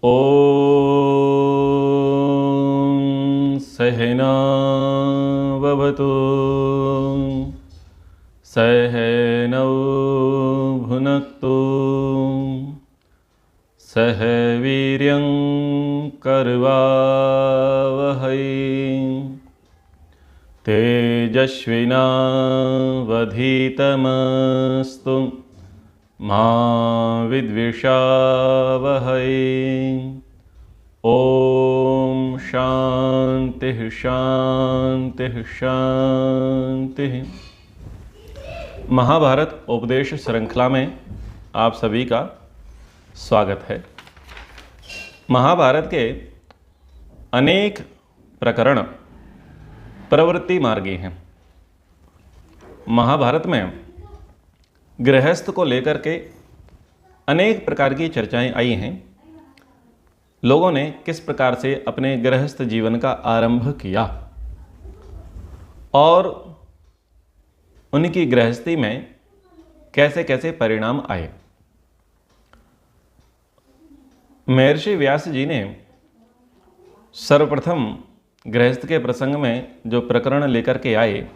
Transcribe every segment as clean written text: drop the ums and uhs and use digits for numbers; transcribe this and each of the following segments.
ॐ सहना भवतु सहनौ भुनक्तु सह वीर्यं करवावहै तेजस्विनावधीतमस्तु मा विद्विषावहै। ओम शांति शांति शांति। महाभारत उपदेश श्रृंखला में आप सभी का स्वागत है। महाभारत के अनेक प्रकरण प्रवृत्ति मार्गी हैं। महाभारत में गृहस्थ को लेकर के अनेक प्रकार की चर्चाएं आई हैं। लोगों ने किस प्रकार से अपने गृहस्थ जीवन का आरंभ किया और उनकी गृहस्थी में कैसे कैसे परिणाम आए। महर्षि व्यास जी ने सर्वप्रथम गृहस्थ के प्रसंग में जो प्रकरण लेकर के आए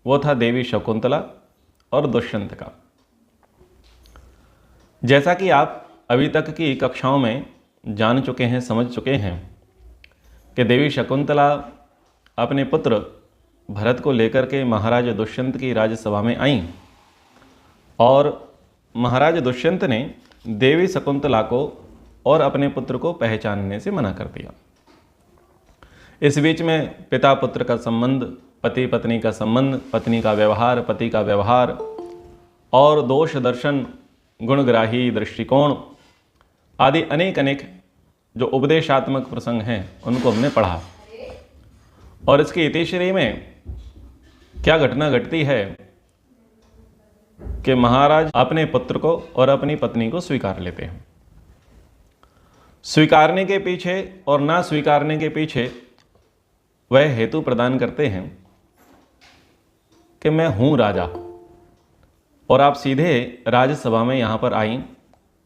वो था देवी शकुंतला और दुष्यंत का। जैसा कि आप अभी तक की कक्षाओं में जान चुके हैं, समझ चुके हैं कि देवी शकुंतला अपने पुत्र भरत को लेकर के महाराज दुष्यंत की राज्यसभा में आईं और महाराज दुष्यंत ने देवी शकुंतला को और अपने पुत्र को पहचानने से मना कर दिया। इस बीच में पिता पुत्र का संबंध, पति पत्नी का संबंध, पत्नी का व्यवहार, पति का व्यवहार और दोष दर्शन, गुणग्राही दृष्टिकोण आदि अनेक अनेक जो उपदेशात्मक प्रसंग हैं उनको हमने पढ़ा। और इसकी इतिश्री में क्या घटना घटती है कि महाराज अपने पुत्र को और अपनी पत्नी को स्वीकार लेते हैं। स्वीकारने के पीछे और ना स्वीकारने के पीछे वह हेतु प्रदान करते हैं कि मैं हूं राजा और आप सीधे राज्यसभा में यहाँ पर आई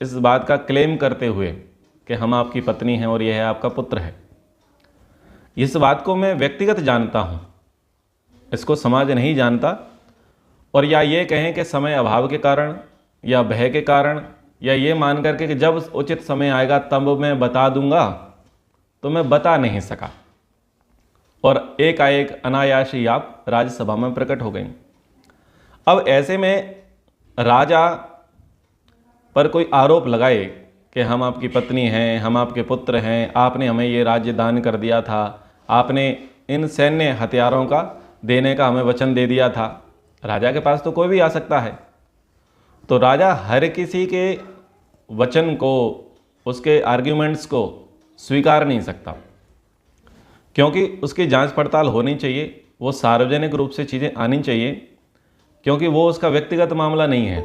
इस बात का क्लेम करते हुए कि हम आपकी पत्नी हैं और यह है आपका पुत्र है। इस बात को मैं व्यक्तिगत जानता हूँ, इसको समाज नहीं जानता। और या ये कहें कि समय अभाव के कारण या भय के कारण या ये मान करके कि जब उचित समय आएगा तब मैं बता दूंगा, तो मैं बता नहीं सका और एकाएक अनायास ही आप राज्यसभा में प्रकट हो गई। अब ऐसे में राजा पर कोई आरोप लगाए कि हम आपकी पत्नी हैं, हम आपके पुत्र हैं, आपने हमें ये राज्य दान कर दिया था, आपने इन सैन्य हथियारों का देने का हमें वचन दे दिया था। राजा के पास तो कोई भी आ सकता है, तो राजा हर किसी के वचन को, उसके आर्ग्यूमेंट्स को स्वीकार नहीं सकता, क्योंकि उसकी जांच पड़ताल होनी चाहिए, वो सार्वजनिक रूप से चीज़ें आनी चाहिए, क्योंकि वो उसका व्यक्तिगत मामला नहीं है,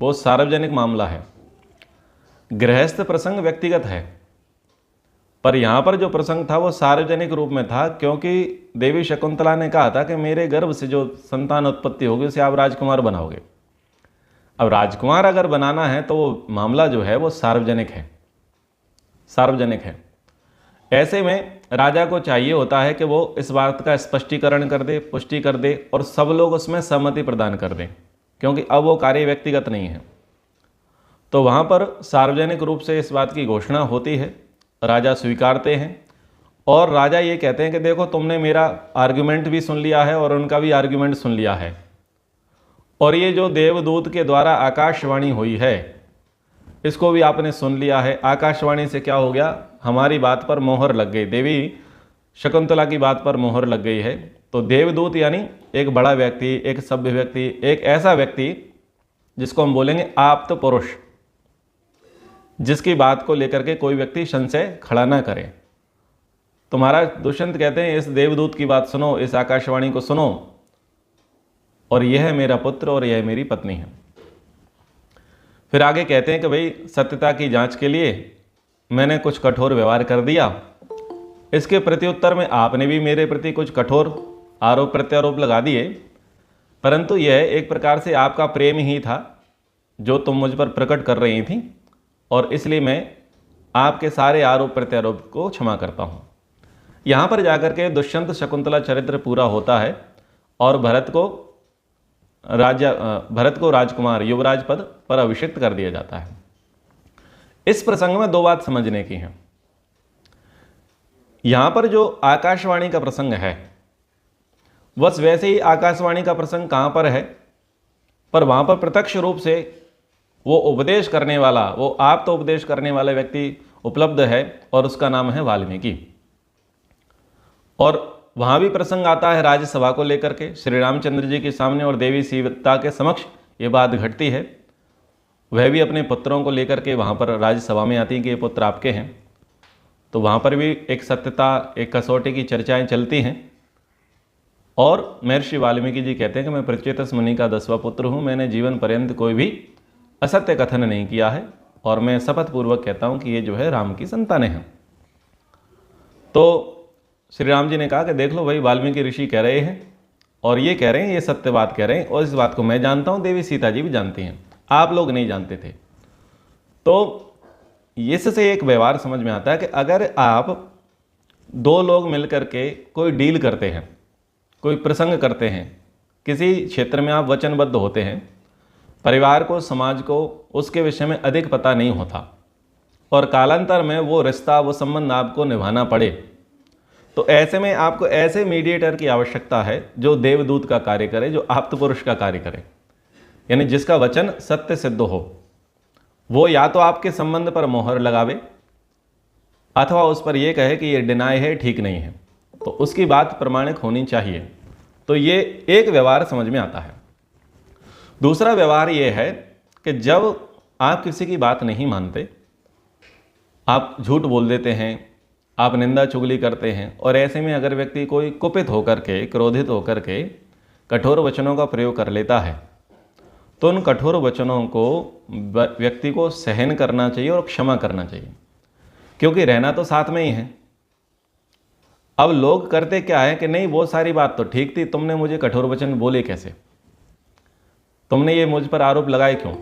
वो सार्वजनिक मामला है। गृहस्थ प्रसंग व्यक्तिगत है, पर यहाँ पर जो प्रसंग था वो सार्वजनिक रूप में था, क्योंकि देवी शकुंतला ने कहा था कि मेरे गर्भ से जो संतान उत्पत्ति होगी उसे आप राजकुमार बनाओगे। अब राजकुमार अगर बनाना है तो वो मामला जो है वो सार्वजनिक है, सार्वजनिक है। ऐसे में राजा को चाहिए होता है कि वो इस बात का स्पष्टीकरण कर दे, पुष्टि कर दे और सब लोग उसमें सहमति प्रदान कर दें, क्योंकि अब वो कार्य व्यक्तिगत नहीं है। तो वहाँ पर सार्वजनिक रूप से इस बात की घोषणा होती है, राजा स्वीकारते हैं और राजा ये कहते हैं कि देखो तुमने मेरा आर्ग्यूमेंट भी सुन लिया है और उनका भी आर्ग्यूमेंट सुन लिया है, और ये जो देवदूत के द्वारा आकाशवाणी हुई है इसको भी आपने सुन लिया है। आकाशवाणी से क्या हो गया, हमारी बात पर मोहर लग गई, देवी शकुंतला की बात पर मोहर लग गई है। तो देवदूत यानी एक बड़ा व्यक्ति, एक सभ्य व्यक्ति, एक ऐसा व्यक्ति जिसको हम बोलेंगे आप्त पुरुष, जिसकी बात को लेकर के कोई व्यक्ति संशय खड़ा ना करे। तो महाराज दुष्यंत कहते हैं इस देवदूत की बात सुनो, इस आकाशवाणी को सुनो, और यह है मेरा पुत्र और यह मेरी पत्नी है। फिर आगे कहते हैं कि भाई सत्यता की जांच के लिए मैंने कुछ कठोर व्यवहार कर दिया, इसके प्रत्युत्तर में आपने भी मेरे प्रति कुछ कठोर आरोप प्रत्यारोप लगा दिए, परंतु यह एक प्रकार से आपका प्रेम ही था जो तुम मुझ पर प्रकट कर रही थी, और इसलिए मैं आपके सारे आरोप प्रत्यारोप को क्षमा करता हूँ। यहाँ पर जाकर के दुष्यंत शकुंतला चरित्र पूरा होता है और भरत को राजकुमार युवराज पद पर अभिषिक्त कर दिया जाता है। इस प्रसंग में दो बात समझने की है। यहाँ पर जो आकाशवाणी का प्रसंग है, बस वैसे ही आकाशवाणी का प्रसंग कहाँ पर है, पर वहाँ पर प्रत्यक्ष रूप से वो उपदेश करने वाला, वो आप तो उपदेश करने वाला व्यक्ति उपलब्ध है और उसका नाम है वाल्मीकि। और वहाँ भी प्रसंग आता है राज्यसभा को लेकर के, श्री रामचंद्र जी के सामने और देवी सीता के समक्ष ये बात घटती है। वह भी अपने पुत्रों को लेकर के वहाँ पर राज्यसभा में आती हैं कि ये पुत्र आपके हैं। तो वहाँ पर भी एक सत्यता, एक कसौटी की चर्चाएं चलती हैं और महर्षि वाल्मीकि जी कहते हैं कि मैं प्रचेतस मुनि का 10वां पुत्र हूँ, मैंने जीवन पर्यंत कोई भी असत्य कथन नहीं किया है और मैं शपथ पूर्वक कहता हूँ कि ये जो है राम की संतानें हैं। तो श्री राम जी ने कहा कि देख लो भाई, वाल्मीकि ऋषि कह रहे हैं और ये कह रहे हैं, ये सत्य बात कह रहे हैं और इस बात को मैं जानता हूँ, देवी सीता जी भी जानती हैं, आप लोग नहीं जानते थे। तो इससे एक व्यवहार समझ में आता है कि अगर आप दो लोग मिलकर के कोई डील करते हैं, कोई प्रसंग करते हैं, किसी क्षेत्र में आप वचनबद्ध होते हैं, परिवार को, समाज को उसके विषय में अधिक पता नहीं होता और कालांतर में वो रिश्ता, वो संबंध आपको निभाना पड़े, तो ऐसे में आपको ऐसे मीडिएटर की आवश्यकता है जो देवदूत का कार्य करे, जो आप्त पुरुष का कार्य करे, यानी जिसका वचन सत्य सिद्ध हो। वो या तो आपके संबंध पर मोहर लगावे अथवा उस पर यह कहे कि ये डिनाई है, ठीक नहीं है, तो उसकी बात प्रमाणिक होनी चाहिए। तो ये एक व्यवहार समझ में आता है। दूसरा व्यवहार ये है कि जब आप किसी की बात नहीं मानते, आप झूठ बोल देते हैं, आप निंदा चुगली करते हैं और ऐसे में अगर व्यक्ति कोई कुपित होकर के, क्रोधित होकर के कठोर वचनों का प्रयोग कर लेता है, तो उन कठोर वचनों को व्यक्ति को सहन करना चाहिए और क्षमा करना चाहिए, क्योंकि रहना तो साथ में ही है। अब लोग करते क्या है कि नहीं, वो सारी बात तो ठीक थी, तुमने मुझे कठोर वचन बोले कैसे, तुमने ये मुझ पर आरोप लगाए क्यों।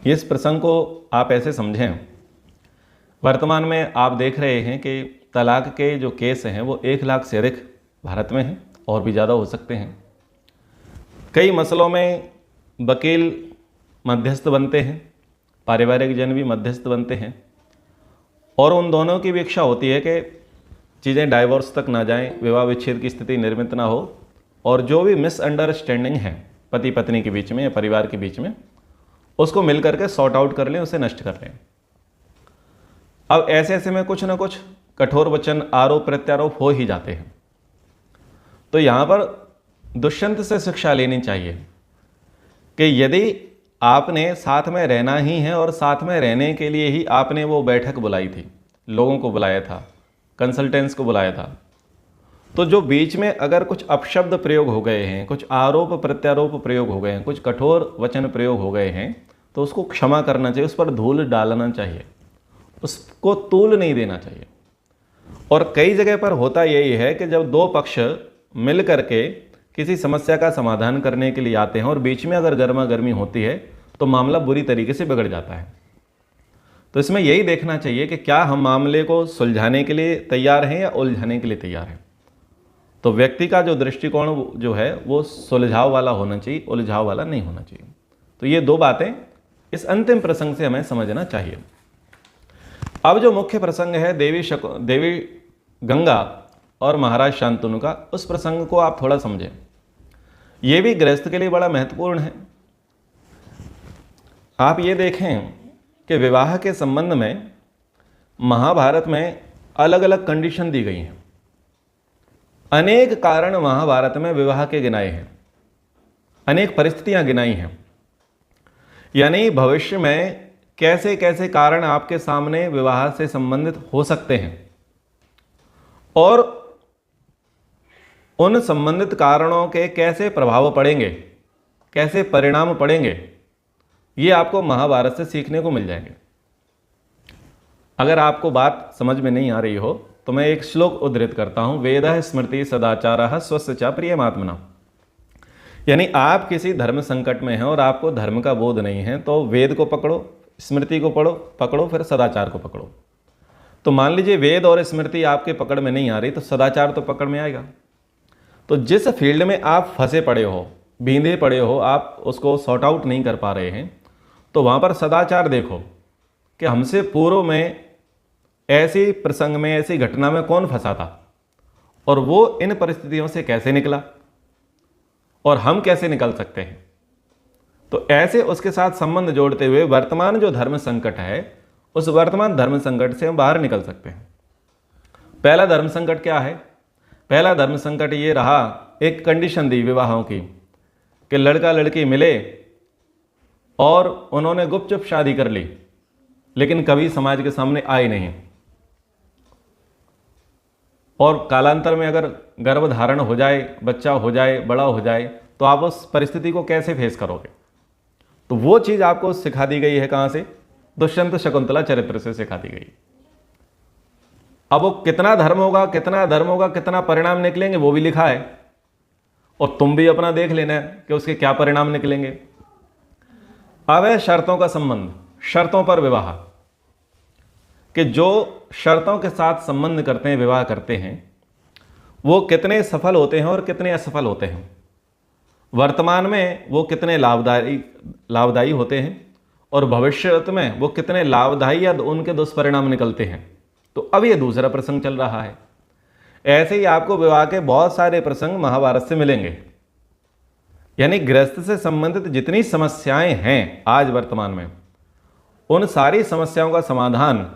इस प्रसंग को आप ऐसे समझें, वर्तमान में आप देख रहे हैं कि तलाक के जो केस हैं वो 1 लाख से अधिक भारत में हैं और भी ज़्यादा हो सकते हैं। कई मसलों में वकील मध्यस्थ बनते हैं, पारिवारिक जन भी मध्यस्थ बनते हैं और उन दोनों की भी इच्छा होती है कि चीज़ें डाइवोर्स तक ना जाएं, विवाह विच्छेद की स्थिति निर्मित ना हो और जो भी मिसअंडरस्टैंडिंग है पति पत्नी के बीच में या परिवार के बीच में, उसको मिल करके सॉर्ट आउट कर लें, उसे नष्ट कर लें। अब ऐसे में कुछ ना कुछ कठोर वचन, आरोप प्रत्यारोप हो ही जाते हैं। तो यहाँ पर दुष्यंत से शिक्षा लेनी चाहिए कि यदि आपने साथ में रहना ही है और साथ में रहने के लिए ही आपने वो बैठक बुलाई थी, लोगों को बुलाया था, कंसल्टेंट्स को बुलाया था, तो जो बीच में अगर कुछ अपशब्द प्रयोग हो गए हैं, कुछ आरोप प्रत्यारोप प्रयोग हो गए हैं, कुछ कठोर वचन प्रयोग हो गए हैं, तो उसको क्षमा करना चाहिए, उस पर धूल डालना चाहिए, उसको तूल नहीं देना चाहिए। और कई जगह पर होता यही है कि जब दो पक्ष मिल करके किसी समस्या का समाधान करने के लिए आते हैं और बीच में अगर गर्मा गर्मी होती है तो मामला बुरी तरीके से बिगड़ जाता है। तो इसमें यही देखना चाहिए कि क्या हम मामले को सुलझाने के लिए तैयार हैं या उलझाने के लिए तैयार हैं। तो व्यक्ति का जो दृष्टिकोण जो है वो सुलझाव वाला होना चाहिए, उलझाव वाला नहीं होना चाहिए। तो ये दो बातें इस अंतिम प्रसंग से हमें समझना चाहिए। अब जो मुख्य प्रसंग है देवी गंगा और महाराज शांतनु का, उस प्रसंग को आप थोड़ा समझें। ये भी गृहस्थ के लिए बड़ा महत्वपूर्ण है। आप ये देखें कि विवाह के संबंध में महाभारत में अलग अलग कंडीशन दी गई हैं। अनेक कारण महाभारत में विवाह के गिनाए हैं, अनेक परिस्थितियां गिनाई हैं, यानी भविष्य में कैसे कैसे कारण आपके सामने विवाह से संबंधित हो सकते हैं और उन संबंधित कारणों के कैसे प्रभाव पड़ेंगे, कैसे परिणाम पड़ेंगे, ये आपको महाभारत से सीखने को मिल जाएंगे। अगर आपको बात समझ में नहीं आ रही हो तो मैं एक श्लोक उद्धृत करता हूं, वेदः स्मृति सदाचारः स्वस्य च प्रियमात्मना। यानी आप किसी धर्म संकट में हैं और आपको धर्म का बोध नहीं है तो वेद को पकड़ो, स्मृति को पकड़ो, फिर सदाचार को पकड़ो। तो मान लीजिए वेद और स्मृति आपके पकड़ में नहीं आ रही, तो सदाचार तो पकड़ में आएगा। तो जिस फील्ड में आप फंसे पड़े हो, बींधे पड़े हो, आप उसको सॉर्ट आउट नहीं कर पा रहे हैं, तो वहाँ पर सदाचार देखो कि हमसे पूर्व में ऐसी प्रसंग में, ऐसी घटना में कौन फंसा था और वो इन परिस्थितियों से कैसे निकला और हम कैसे निकल सकते हैं। तो ऐसे उसके साथ संबंध जोड़ते हुए वर्तमान जो धर्म संकट है, उस वर्तमान धर्म संकट से हम बाहर निकल सकते हैं। पहला धर्म संकट क्या है? पहला धर्म संकट ये रहा, एक कंडीशन दी विवाहों की कि लड़का लड़की मिले और उन्होंने गुपचुप शादी कर ली, लेकिन कभी समाज के सामने आए नहीं, और कालांतर में अगर गर्भधारण हो जाए, बच्चा हो जाए, बड़ा हो जाए, तो आप उस परिस्थिति को कैसे फेस करोगे? तो वो चीज़ आपको सिखा दी गई है। कहाँ से? दुष्यंत शकुंतला चरित्र से सिखा दी गई। अब वो कितना धर्म होगा, कितना परिणाम निकलेंगे, वो भी लिखा है, और तुम भी अपना देख लेना है कि उसके क्या परिणाम निकलेंगे। अब है शर्तों का संबंध, शर्तों पर विवाह, कि जो शर्तों के साथ संबंध करते हैं, विवाह करते हैं, वो कितने सफल होते हैं और कितने असफल होते हैं। वर्तमान में वो कितने लाभदायी होते हैं और भविष्य में वो कितने लाभदायी या उनके दुष्परिणाम निकलते हैं। तो अब ये दूसरा प्रसंग चल रहा है। ऐसे ही आपको विवाह के बहुत सारे प्रसंग महाभारत से मिलेंगे। यानी गृहस्थ से संबंधित जितनी समस्याएं हैं आज वर्तमान में, उन सारी समस्याओं का समाधान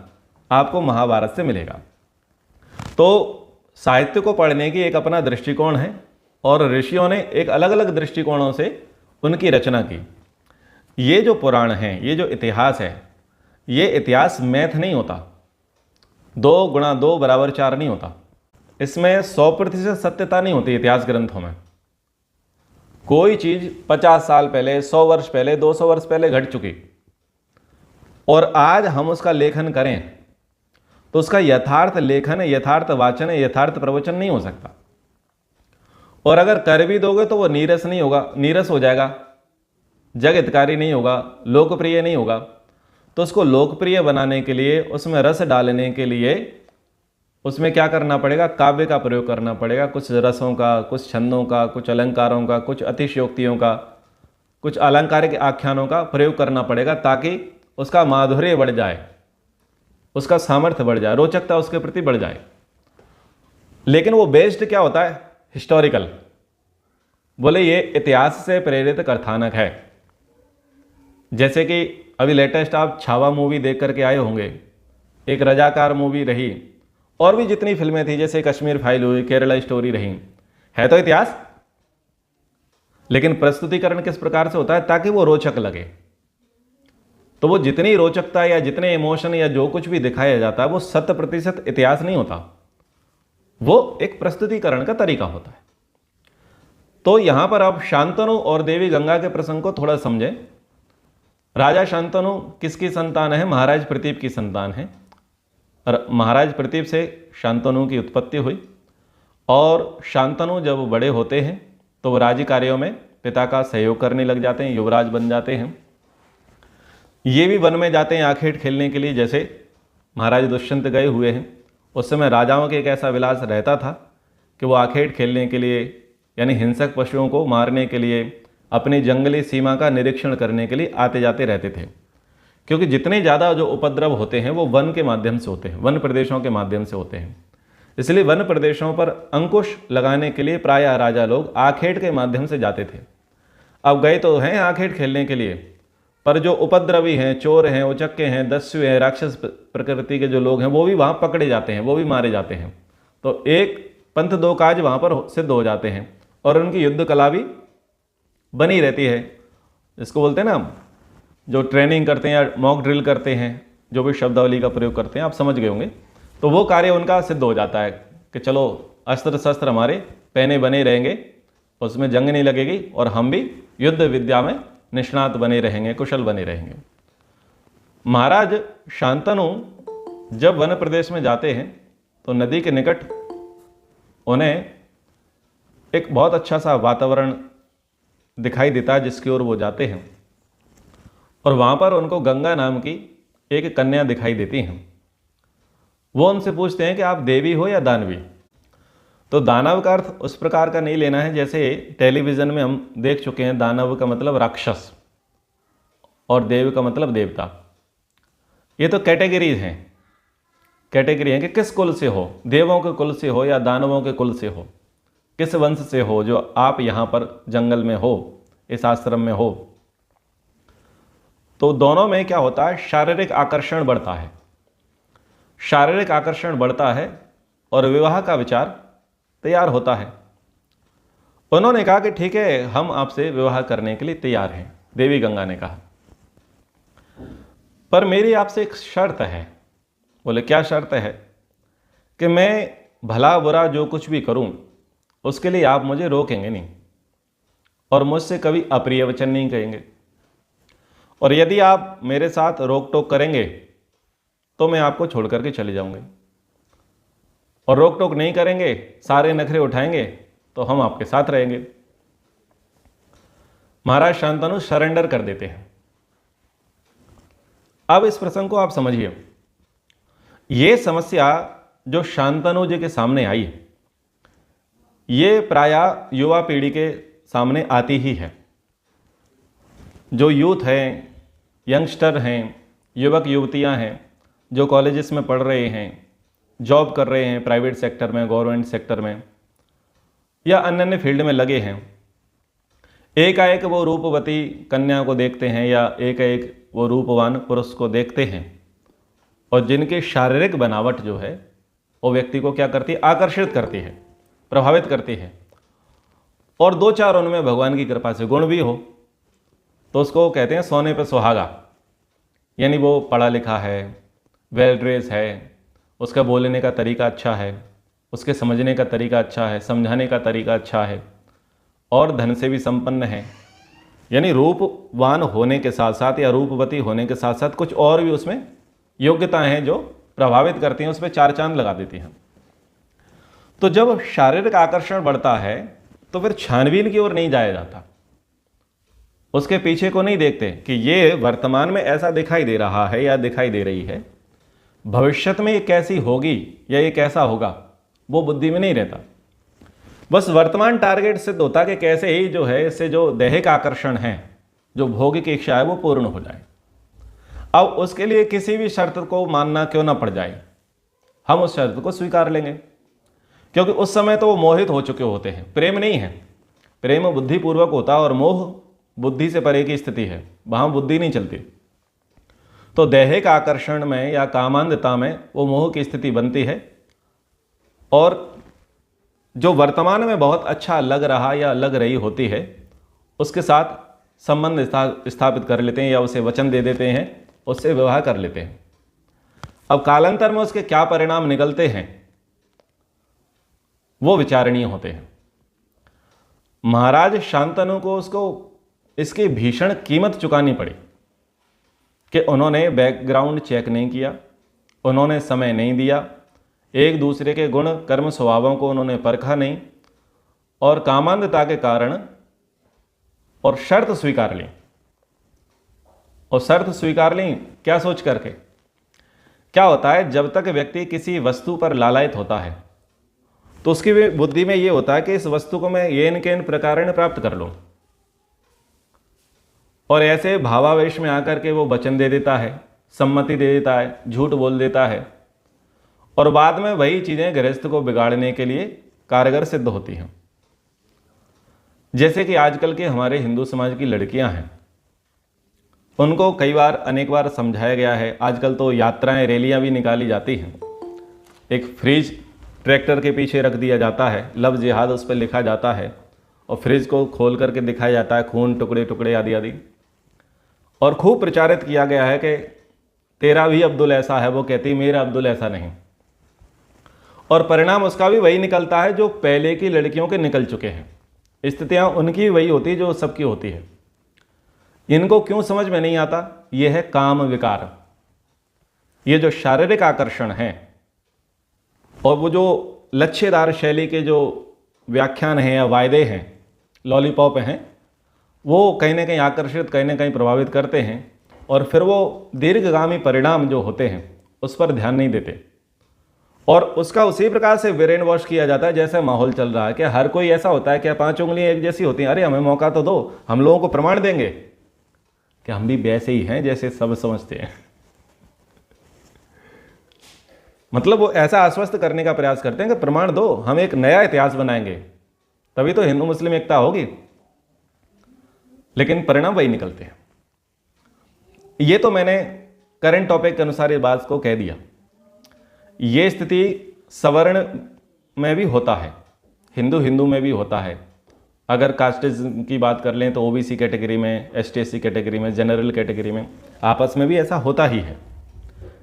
आपको महाभारत से मिलेगा। तो साहित्य को पढ़ने की एक अपना दृष्टिकोण है, और ऋषियों ने एक अलग अलग दृष्टिकोणों से उनकी रचना की। ये जो पुराण हैं, ये जो इतिहास है, ये इतिहास मैथ नहीं होता, 2 × 2 = 4 नहीं होता। इसमें 100% सत्यता नहीं होती। इतिहास ग्रंथों में कोई चीज़ 50 साल पहले, 100 वर्ष पहले, 200 वर्ष पहले घट चुकी, और आज हम उसका लेखन करें तो उसका यथार्थ लेखन, यथार्थ वाचन, यथार्थ प्रवचन नहीं हो सकता। और अगर कर भी दोगे तो वो नीरस नहीं होगा, नीरस हो जाएगा, जग हितकारी नहीं होगा, लोकप्रिय नहीं होगा। तो उसको लोकप्रिय बनाने के लिए, उसमें रस डालने के लिए, उसमें क्या करना पड़ेगा? काव्य का प्रयोग करना पड़ेगा, कुछ रसों का, कुछ छंदों का, कुछ अलंकारों का, कुछ अतिशयोक्तियों का, कुछ अलंकारिक आख्यानों का प्रयोग करना पड़ेगा, ताकि उसका माधुर्य बढ़ जाए, उसका सामर्थ्य बढ़ जाए, रोचकता उसके प्रति बढ़ जाए। लेकिन वो बेस्ड क्या होता है? हिस्टोरिकल। बोले ये इतिहास से प्रेरित कथानक है। जैसे कि अभी लेटेस्ट आप छावा मूवी देख करके आए होंगे, एक रजाकार मूवी रही, और भी जितनी फिल्में थी, जैसे कश्मीर फाइल हुई, केरला स्टोरी रही, है तो इतिहास, लेकिन प्रस्तुतिकरण किस प्रकार से होता है? ताकि वो रोचक लगे। तो वो जितनी रोचकता या जितने इमोशन या जो कुछ भी दिखाया जाता है, वो 100% इतिहास नहीं होता, वो एक प्रस्तुतिकरण का तरीका होता है। तो यहां पर आप शांतनु और देवी गंगा के प्रसंग को थोड़ा समझें। राजा शांतनु किसकी संतान है? महाराज प्रतीप की संतान है। महाराज प्रतीप से शांतनु की उत्पत्ति हुई, और शांतनु जब बड़े होते हैं तो वो राज्य कार्यों में पिता का सहयोग करने लग जाते हैं, युवराज बन जाते हैं। ये भी वन में जाते हैं आखेट खेलने के लिए, जैसे महाराज दुष्यंत गए हुए हैं। उस समय राजाओं के एक ऐसा विलास रहता था कि वो आखेट खेलने के लिए, यानी हिंसक पशुओं को मारने के लिए, अपनी जंगली सीमा का निरीक्षण करने के लिए आते जाते रहते थे। क्योंकि जितने ज़्यादा जो उपद्रव होते हैं वो वन के माध्यम से होते हैं, वन प्रदेशों के माध्यम से होते हैं। इसलिए वन प्रदेशों पर अंकुश लगाने के लिए प्रायः राजा लोग आखेट के माध्यम से जाते थे। अब गए तो हैं आखेट खेलने के लिए, पर जो उपद्रवी हैं, चोर हैं, उचक्के हैं, दस्यु हैं, राक्षस प्रकृति के जो लोग हैं, वो भी वहाँ पकड़े जाते हैं, वो भी मारे जाते हैं। तो एक पंथ दो काज वहाँ पर सिद्ध हो जाते हैं, और उनकी युद्ध कला भी बनी रहती है। इसको बोलते हैं ना, जो ट्रेनिंग करते हैं या मॉक ड्रिल करते हैं, जो भी शब्दावली का प्रयोग करते हैं, आप समझ गए होंगे। तो वो कार्य उनका सिद्ध हो जाता है कि चलो अस्त्र शस्त्र हमारे पहने बने रहेंगे, उसमें जंग नहीं लगेगी, और हम भी युद्ध विद्या में निष्णात बने रहेंगे, कुशल बने रहेंगे। महाराज शांतनु जब वन प्रदेश में जाते हैं तो नदी के निकट उन्हें एक बहुत अच्छा सा वातावरण दिखाई देता है, जिसकी ओर वो जाते हैं। और वहाँ पर उनको गंगा नाम की एक कन्या दिखाई देती हैं। वो उनसे पूछते हैं कि आप देवी हो या दानवी। तो दानव का अर्थ उस प्रकार का नहीं लेना है जैसे टेलीविज़न में हम देख चुके हैं, दानव का मतलब राक्षस और देव का मतलब देवता। ये तो कैटेगरीज हैं, कैटेगरी हैं कि किस कुल से हो, देवों के कुल से हो या दानवों के कुल से हो, किस वंश से हो जो आप यहाँ पर जंगल में हो, इस आश्रम में हो। तो दोनों में क्या होता है, शारीरिक आकर्षण बढ़ता है, शारीरिक आकर्षण बढ़ता है और विवाह का विचार तैयार होता है। उन्होंने कहा कि ठीक है, हम आपसे विवाह करने के लिए तैयार हैं। देवी गंगा ने कहा, पर मेरी आपसे एक शर्त है। बोले क्या शर्त है? कि मैं भला बुरा जो कुछ भी करूं उसके लिए आप मुझे रोकेंगे नहीं और मुझसे कभी अप्रिय वचन नहीं कहेंगे, और यदि आप मेरे साथ रोक टोक करेंगे तो मैं आपको छोड़ करके चले जाऊंगे, और रोक टोक नहीं करेंगे, सारे नखरे उठाएंगे तो हम आपके साथ रहेंगे। महाराज शांतनु सरेंडर कर देते हैं। अब इस प्रसंग को आप समझिए। ये समस्या जो शांतनु जी के सामने आई, ये प्रायः युवा पीढ़ी के सामने आती ही है। जो यूथ हैं, यंगस्टर हैं, युवक युवतियां हैं, जो कॉलेजेस में पढ़ रहे हैं, जॉब कर रहे हैं प्राइवेट सेक्टर में, गवर्नमेंट सेक्टर में या अन्य अन्य फील्ड में लगे हैं, एकाएक वो रूपवती कन्या को देखते हैं या एकाएक वो रूपवान पुरुष को देखते हैं, और जिनकी शारीरिक बनावट जो है वो व्यक्ति को क्या करती है, आकर्षित करती है, प्रभावित करती है, और दो चार उनमें भगवान की कृपा से गुण भी हो तो उसको कहते हैं सोने पे सुहागा। यानी वो पढ़ा लिखा है, वेल ड्रेस है, उसका बोलने का तरीका अच्छा है, उसके समझने का तरीका अच्छा है, समझाने का तरीका अच्छा है, और धन से भी संपन्न है। यानी रूपवान होने के साथ साथ या रूपवती होने के साथ साथ कुछ और भी उसमें योग्यताएं हैं जो प्रभावित करती हैं, उस पर चार चांद लगा देती हैं। तो जब शारीरिक आकर्षण बढ़ता है तो फिर छानबीन की ओर नहीं जाया जाता, उसके पीछे को नहीं देखते कि ये वर्तमान में ऐसा दिखाई दे रहा है या दिखाई दे रही है, भविष्य में ये कैसी होगी या ये कैसा होगा, वो बुद्धि में नहीं रहता। बस वर्तमान टारगेट सिद्ध होता कि कैसे ही जो है इससे जो दैहिक आकर्षण है, जो भौगिक इच्छा है, वो पूर्ण हो जाए। अब उसके लिए किसी भी शर्त को मानना क्यों ना पड़ जाए, हम उस शर्त को स्वीकार लेंगे, क्योंकि उस समय तो वो मोहित हो चुके होते हैं। प्रेम नहीं है, प्रेम बुद्धिपूर्वक होता है और मोह बुद्धि से परे की स्थिति है, वहाँ बुद्धि नहीं चलती। तो दैहिक आकर्षण में या कामांधता में वो मोह की स्थिति बनती है, और जो वर्तमान में बहुत अच्छा लग रहा या लग रही होती है उसके साथ संबंध स्थापित कर लेते हैं या उसे वचन दे देते हैं, उससे विवाह कर लेते हैं। अब कालांतर में उसके क्या परिणाम निकलते हैं वो विचारणीय होते हैं। महाराज शांतनु को उसको इसकी भीषण कीमत चुकानी पड़ी कि उन्होंने बैकग्राउंड चेक नहीं किया, उन्होंने समय नहीं दिया, एक दूसरे के गुण कर्म स्वभावों को उन्होंने परखा नहीं, और कामांधता के कारण और शर्त स्वीकार ली। और शर्त स्वीकार ली क्या सोच करके? क्या होता है, जब तक व्यक्ति किसी वस्तु पर लालायित होता है तो उसकी बुद्धि में ये होता है कि इस वस्तु को मैं ये इन प्रकार प्राप्त कर लूँ, और ऐसे भावावेश में आकर के वो वचन दे देता है, सम्मति दे देता है, झूठ बोल देता है, और बाद में वही चीज़ें गृहस्थ को बिगाड़ने के लिए कारगर सिद्ध होती हैं। जैसे कि आजकल के हमारे हिंदू समाज की लड़कियां हैं, उनको कई बार अनेक बार समझाया गया है। आजकल तो यात्राएं, रैलियां भी निकाली जाती हैं, एक फ्रिज ट्रैक्टर के पीछे रख दिया जाता है, लव जिहाद उस पर लिखा जाता है, और फ्रिज को खोल करके दिखाया जाता है, खून टुकड़े टुकड़े आदि आदि, और खूब प्रचारित किया गया है कि तेरा भी अब्दुल ऐसा है, वो कहती मेरा अब्दुल ऐसा नहीं, और परिणाम उसका भी वही निकलता है जो पहले की लड़कियों के निकल चुके हैं। स्थितियाँ उनकी वही होती है जो सबकी होती है। इनको क्यों समझ में नहीं आता? यह है काम विकार, ये जो शारीरिक आकर्षण है और वो जो लक्ष्यदार शैली के जो व्याख्यान हैं या वायदे हैं, लॉलीपॉप हैं, वो कहीं ना कहीं आकर्षित, कहीं ना कहीं प्रभावित करते हैं, और फिर वो दीर्घगामी परिणाम जो होते हैं उस पर ध्यान नहीं देते, और उसका उसी प्रकार से ब्रेन वॉश किया जाता है जैसे माहौल चल रहा है कि हर कोई ऐसा होता है कि 5 उंगलियां एक जैसी होती हैं, अरे हमें मौका तो दो, हम लोगों को प्रमाण देंगे कि हम भी वैसे ही हैं जैसे सब समझते हैं। मतलब वो ऐसा आश्वस्त करने का प्रयास करते हैं कि प्रमाण दो, हम एक नया इतिहास बनाएंगे, तभी तो हिंदू मुस्लिम एकता होगी। लेकिन परिणाम वही निकलते हैं। ये तो मैंने करंट टॉपिक के अनुसार ये बात को कह दिया। ये स्थिति सवर्ण में भी होता है, हिंदू में भी होता है। अगर कास्टिज्म की बात कर लें तो ओबीसी कैटेगरी में, एसटी/एससी कैटेगरी में, जनरल कैटेगरी में आपस में भी ऐसा होता ही है।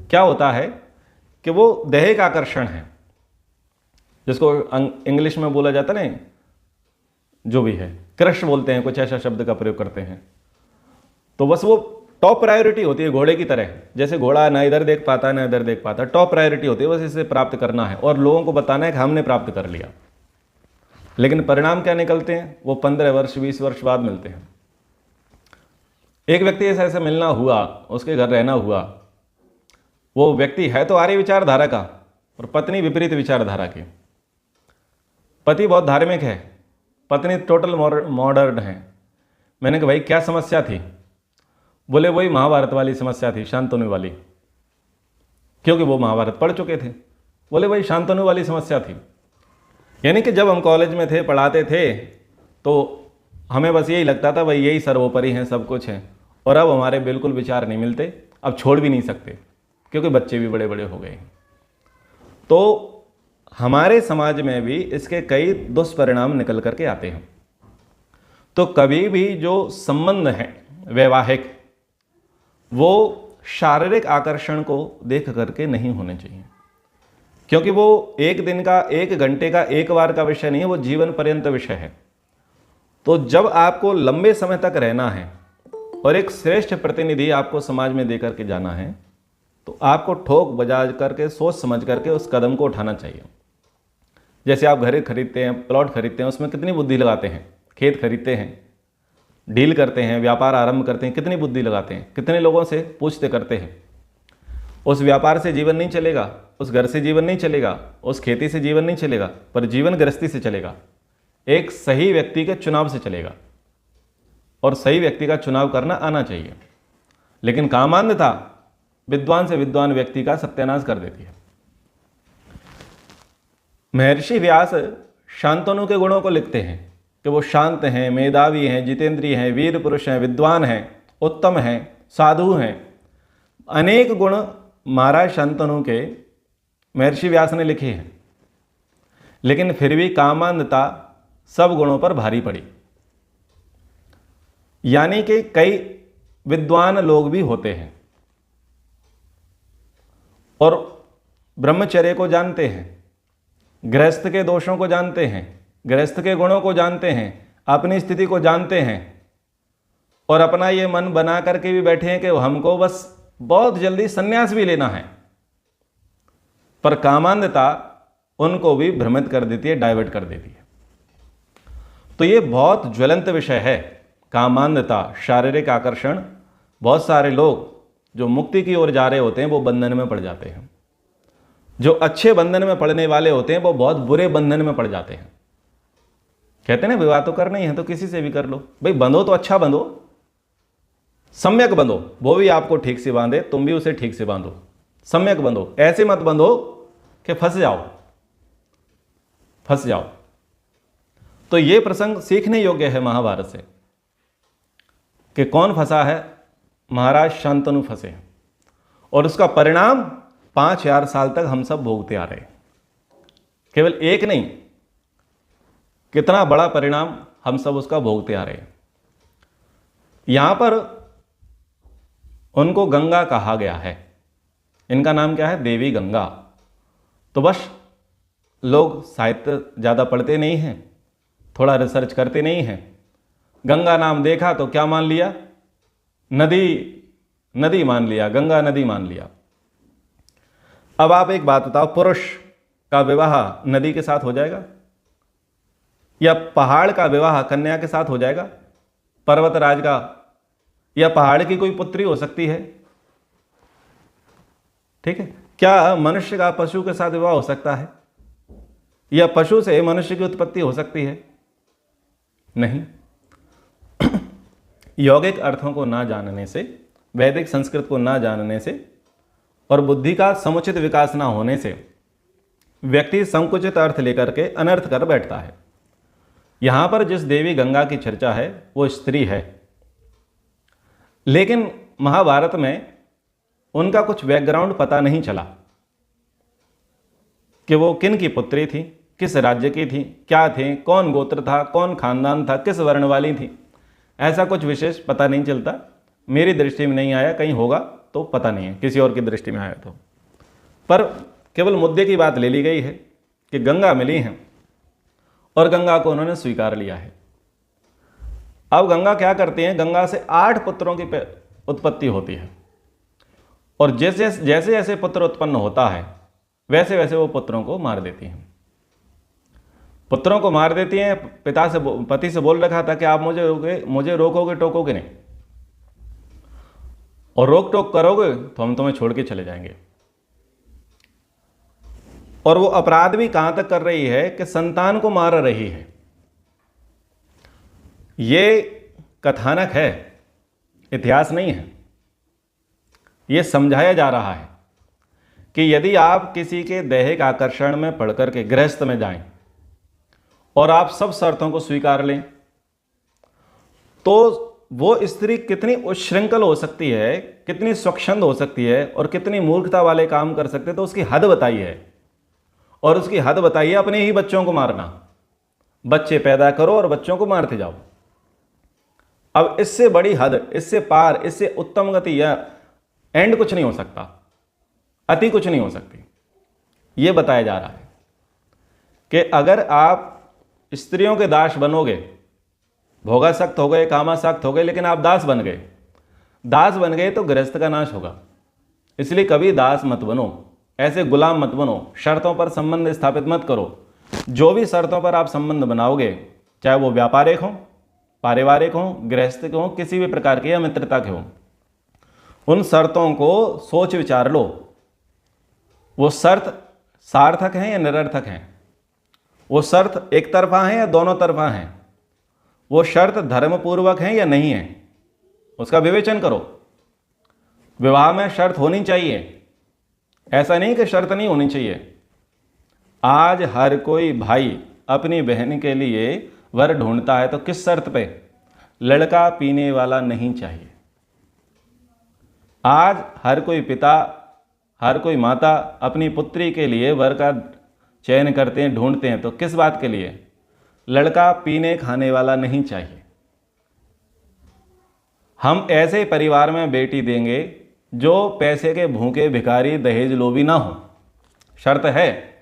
क्या होता है कि वो दैहिक आकर्षण है, जिसको इंग्लिश में बोला जाता है ना, जो भी है क्रश बोलते हैं, कुछ ऐसा शब्द का प्रयोग करते हैं। तो बस वो टॉप प्रायोरिटी होती है, घोड़े की तरह, जैसे घोड़ा ना इधर देख पाता ना इधर देख पाता, टॉप प्रायोरिटी होती है, बस इसे प्राप्त करना है और लोगों को बताना है कि हमने प्राप्त कर लिया। लेकिन परिणाम क्या निकलते हैं वो 15 वर्ष 20 वर्ष बाद मिलते हैं। एक व्यक्ति ऐसा मिलना हुआ, उसके घर रहना हुआ, वो व्यक्ति है तो आर्य विचारधारा का और पत्नी विपरीत विचारधारा की। पति बहुत धार्मिक है, पत्नी टोटल मॉडर्न है। मैंने कहा भाई क्या समस्या थी? बोले वही महाभारत वाली समस्या थी, शांतनु वाली, क्योंकि वो महाभारत पढ़ चुके थे। बोले वही शांतनु वाली समस्या थी। यानी कि जब हम कॉलेज में थे, पढ़ाते थे, तो हमें बस यही लगता था भाई यही सर्वोपरि हैं, सब कुछ है, और अब हमारे बिल्कुल विचार नहीं मिलते, अब छोड़ भी नहीं सकते क्योंकि बच्चे भी बड़े बड़े हो गए। तो हमारे समाज में भी इसके कई दुष्परिणाम निकल करके आते हैं। तो कभी भी जो संबंध है वैवाहिक, वो शारीरिक आकर्षण को देख करके नहीं होने चाहिए, क्योंकि वो एक दिन का, एक घंटे का, एक बार का विषय नहीं है, वो जीवन पर्यंत विषय है। तो जब आपको लंबे समय तक रहना है और एक श्रेष्ठ प्रतिनिधि आपको समाज में दे करके जाना है, तो आपको ठोक बजा करके, सोच समझ करके उस कदम को उठाना चाहिए। जैसे आप घर खरीदते हैं, प्लॉट खरीदते हैं, उसमें कितनी बुद्धि लगाते हैं, खेत खरीदते हैं, डील करते हैं, व्यापार आरंभ करते हैं, कितनी बुद्धि लगाते हैं, कितने लोगों से पूछते करते हैं। उस व्यापार से जीवन नहीं चलेगा, उस घर से जीवन नहीं चलेगा, उस खेती से जीवन नहीं चलेगा, पर जीवन गृहस्थी से चलेगा, एक सही व्यक्ति के चुनाव से चलेगा। और सही व्यक्ति का चुनाव करना आना चाहिए। लेकिन कामान्धता विद्वान से विद्वान व्यक्ति का सत्यानाश कर देती है। महर्षि व्यास शांतनु के गुणों को लिखते हैं कि वो शांत हैं, मेधावी हैं, जितेंद्रिय हैं, वीर पुरुष हैं, विद्वान हैं, उत्तम हैं, साधु हैं। अनेक गुण महाराज शांतनु के महर्षि व्यास ने लिखे हैं, लेकिन फिर भी कामान्धता सब गुणों पर भारी पड़ी। यानी कि कई विद्वान लोग भी होते हैं और ब्रह्मचर्य को जानते हैं, गृहस्थ के दोषों को जानते हैं, गृहस्थ के गुणों को जानते हैं, अपनी स्थिति को जानते हैं, और अपना ये मन बना करके भी बैठे हैं कि हमको बस बहुत जल्दी संन्यास भी लेना है। पर कामान्धता उनको भी भ्रमित कर देती है, डाइवर्ट कर देती है। तो ये बहुत ज्वलंत विषय है, कामान्धता, शारीरिक आकर्षण। बहुत सारे लोग जो मुक्ति की ओर जा रहे होते हैं वो बंधन में पड़ जाते हैं। जो अच्छे बंधन में पड़ने वाले होते हैं वो बहुत बुरे बंधन में पड़ जाते हैं। कहते हैं ना, विवाह तो करना ही है तो किसी से भी कर लो। भाई बंधो तो अच्छा बंधो, सम्यक बंधो, वो भी आपको ठीक से बांधे, तुम भी उसे ठीक से बांधो, सम्यक बंधो। ऐसे मत बंधो कि फंस जाओ। तो ये प्रसंग सीखने योग्य है महाभारत से कि कौन फंसा है। महाराज शांतनु फंसे और उसका परिणाम 5000 साल तक हम सब भोगते आ रहे हैं। केवल एक नहीं, कितना बड़ा परिणाम हम सब उसका भोगते आ रहे हैं। यहां पर उनको गंगा कहा गया है। इनका नाम क्या है? देवी गंगा। तो बस लोग साहित्य ज़्यादा पढ़ते नहीं हैं, थोड़ा रिसर्च करते नहीं हैं। गंगा नाम देखा तो क्या मान लिया? नदी मान लिया, गंगा नदी मान लिया। अब आप एक बात बताओ, पुरुष का विवाह नदी के साथ हो जाएगा या पहाड़ का विवाह कन्या के साथ हो जाएगा? पर्वतराज का या पहाड़ की कोई पुत्री हो सकती है। ठीक है, क्या मनुष्य का पशु के साथ विवाह हो सकता है, या पशु से मनुष्य की उत्पत्ति हो सकती है? नहीं। यौगिक अर्थों को ना जानने से, वैदिक संस्कृत को ना जानने से और बुद्धि का समुचित विकास ना होने से व्यक्ति संकुचित अर्थ लेकर के अनर्थ कर बैठता है। यहां पर जिस देवी गंगा की चर्चा है वो स्त्री है, लेकिन महाभारत में उनका कुछ बैकग्राउंड पता नहीं चला कि वो किन की पुत्री थी, किस राज्य की थी, क्या थी, कौन गोत्र था, कौन खानदान था, किस वर्ण वाली थी। ऐसा कुछ विशेष पता नहीं चलता। मेरी दृष्टि में नहीं आया, कहीं होगा तो पता नहीं है, किसी और की दृष्टि में आया तो। पर केवल मुद्दे की बात ले ली गई है कि गंगा मिली हैं और गंगा को उन्होंने स्वीकार लिया है। अब गंगा क्या करती हैं, गंगा से 8 पुत्रों की उत्पत्ति होती है और जैसे जैसे पुत्र उत्पन्न होता है वैसे वैसे वो पुत्रों को मार देती हैं। पुत्रों को मार देती हैं। पति से बोल रखा था कि आप मुझे रोकोगे टोकोगे नहीं, और रोक टोक करोगे तो हम तुम्हें छोड़ के चले जाएंगे। और वो अपराध भी कहां तक कर रही है कि संतान को मार रही है। ये कथानक है, इतिहास नहीं है। ये समझाया जा रहा है कि यदि आप किसी के दैहिक आकर्षण में पड़ करके गृहस्थ में जाएं और आप सब शर्तों को स्वीकार लें तो वो स्त्री कितनी उच्छृंखल हो सकती है, कितनी स्वच्छंद हो सकती है और कितनी मूर्खता वाले काम कर सकते, तो उसकी हद बताई है। और उसकी हद बताई है अपने ही बच्चों को मारना। बच्चे पैदा करो और बच्चों को मारते जाओ। अब इससे बड़ी हद, इससे पार, इससे उत्तम गति या एंड कुछ नहीं हो सकता, अति कुछ नहीं हो सकती। यह बताया जा रहा है कि अगर आप स्त्रियों के दास बनोगे, भोगासक्त हो गए, कामासक्त हो गए, लेकिन आप दास बन गए, तो गृहस्थ का नाश होगा। इसलिए कभी दास मत बनो, ऐसे गुलाम मत बनो, शर्तों पर संबंध स्थापित मत करो। जो भी शर्तों पर आप संबंध बनाओगे, चाहे वो व्यापारिक हो, पारिवारिक हो, गृहस्थ के हो, किसी भी प्रकार के या मित्रता के हो, उन शर्तों को सोच विचार लो। वो शर्त सार्थक हैं या निरर्थक हैं, वो शर्त एक तरफा हैं या दोनों तरफा हैं, वो शर्त धर्मपूर्वक हैं या नहीं है, उसका विवेचन करो। विवाह में शर्त होनी चाहिए, ऐसा नहीं कि शर्त नहीं होनी चाहिए। आज हर कोई भाई अपनी बहन के लिए वर ढूंढता है तो किस शर्त पे? लड़का पीने वाला नहीं चाहिए। आज हर कोई पिता, हर कोई माता अपनी पुत्री के लिए वर का चयन करते हैं, ढूंढते हैं, तो किस बात के लिए? लड़का पीने खाने वाला नहीं चाहिए। हम ऐसे परिवार में बेटी देंगे जो पैसे के भूखे भिखारी दहेज लोभी ना हो, शर्त है।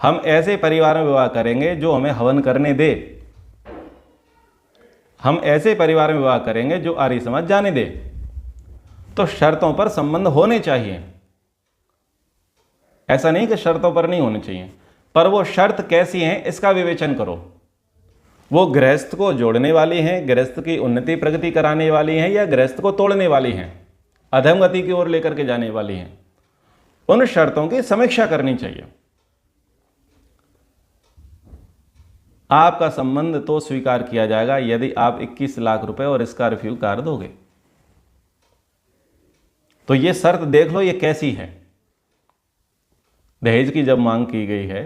हम ऐसे परिवार में विवाह करेंगे जो हमें हवन करने दे। हम ऐसे परिवार में विवाह करेंगे जो आर्य समाज जाने दे। तो शर्तों पर संबंध होने चाहिए, ऐसा नहीं कि शर्तों पर नहीं होने चाहिए। पर वो शर्त कैसी हैं इसका विवेचन करो। वो गृहस्थ को जोड़ने वाली हैं, गृहस्थ की उन्नति प्रगति कराने वाली हैं, या गृहस्थ को तोड़ने वाली हैं, अधमगति की ओर लेकर के जाने वाली हैं। उन शर्तों की समीक्षा करनी चाहिए। आपका संबंध तो स्वीकार किया जाएगा यदि आप 21 लाख रुपए और स्कॉर्पियो कार दोगे। तो ये शर्त देख लो ये कैसी है। दहेज की जब मांग की गई है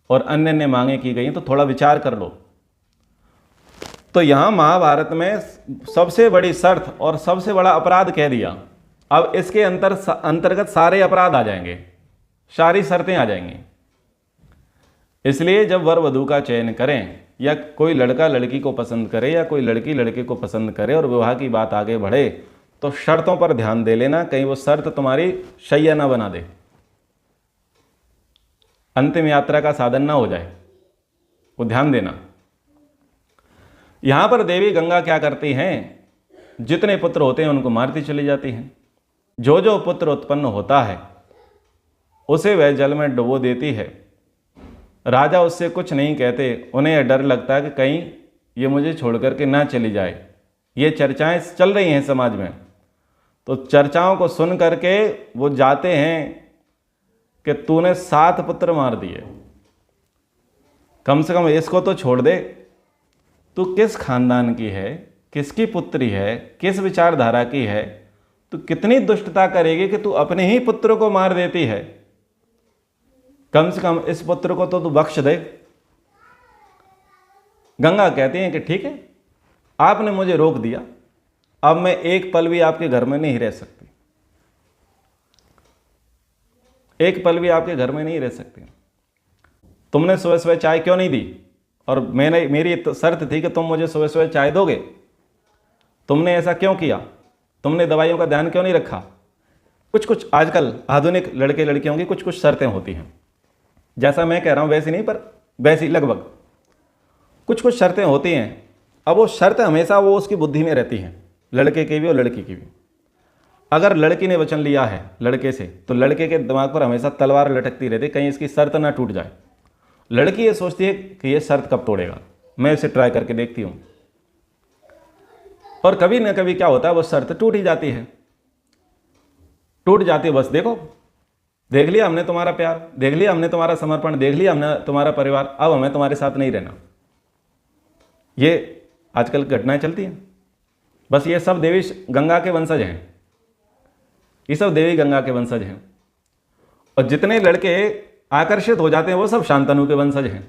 और अन्य अन्य मांगे की गई हैं तो थोड़ा विचार कर लो। तो यहां महाभारत में सबसे बड़ी शर्त और सबसे बड़ा अपराध कह दिया। अब इसके अंतर्गत सारे अपराध आ जाएंगे, सारी शर्तें आ जाएंगी। इसलिए जब वर वधू का चयन करें, या कोई लड़का लड़की को पसंद करे या कोई लड़की लड़के को पसंद करे और विवाह की बात आगे बढ़े, तो शर्तों पर ध्यान दे लेना, कहीं वो शर्त तुम्हारी शैया ना बना दे, अंतिम यात्रा का साधन ना हो जाए, वो ध्यान देना। यहां पर देवी गंगा क्या करती हैं, जितने पुत्र होते हैं उनको मारती चली जाती हैं। जो जो पुत्र उत्पन्न होता है उसे वह जल में डुबो देती है। राजा उससे कुछ नहीं कहते, उन्हें डर लगता है कि कहीं ये मुझे छोड़ करके ना चली जाए, ये चर्चाएं चल रही हैं समाज में, तो चर्चाओं को सुन करके वो जाते हैं कि तूने 7 पुत्र मार दिए, कम से कम इसको तो छोड़ दे। तू किस खानदान की है, किसकी पुत्री है, किस विचारधारा की है, तू कितनी दुष्टता करेगी कि तू अपने ही पुत्र को मार देती है। कम से कम इस पुत्र को तो तू बख्श दे। गंगा कहती हैं कि ठीक है, आपने मुझे रोक दिया, अब मैं एक पल भी आपके घर में नहीं रह सकती, एक पल भी आपके घर में नहीं रह सकती। तुमने सुबह सुबह चाय क्यों नहीं दी? और मेरी शर्त थी कि तुम मुझे सुबह सुबह चाय दोगे। तुमने ऐसा क्यों किया? तुमने दवाइयों का ध्यान क्यों नहीं रखा? कुछ आजकल आधुनिक लड़के लड़कियों की कुछ शर्तें होती हैं, जैसा मैं कह रहा हूँ वैसी नहीं, पर वैसी लगभग कुछ शर्तें होती हैं। अब वो शर्तें हमेशा वो उसकी बुद्धि में रहती हैं, लड़के की भी और लड़की की भी। अगर लड़की ने वचन लिया है लड़के से, तो लड़के के दिमाग पर हमेशा तलवार लटकती रहती, कहीं इसकी शर्त ना टूट जाए। लड़की ये सोचती है कि ये शर्त कब तोड़ेगा, मैं इसे ट्राई करके देखती हूँ। और कभी ना कभी क्या होता है, वो शर्त टूट ही जाती है, टूट जाती है। बस देखो, देख लिया हमने तुम्हारा प्यार, देख लिया हमने तुम्हारा समर्पण, देख लिया हमने तुम्हारा परिवार, अब हमें तुम्हारे साथ नहीं रहना। ये आजकल घटनाएं चलती हैं। बस ये सब देवी गंगा के वंशज हैं, ये सब देवी गंगा के वंशज हैं। और जितने लड़के आकर्षित हो जाते हैं वो सब शांतनु के वंशज हैं।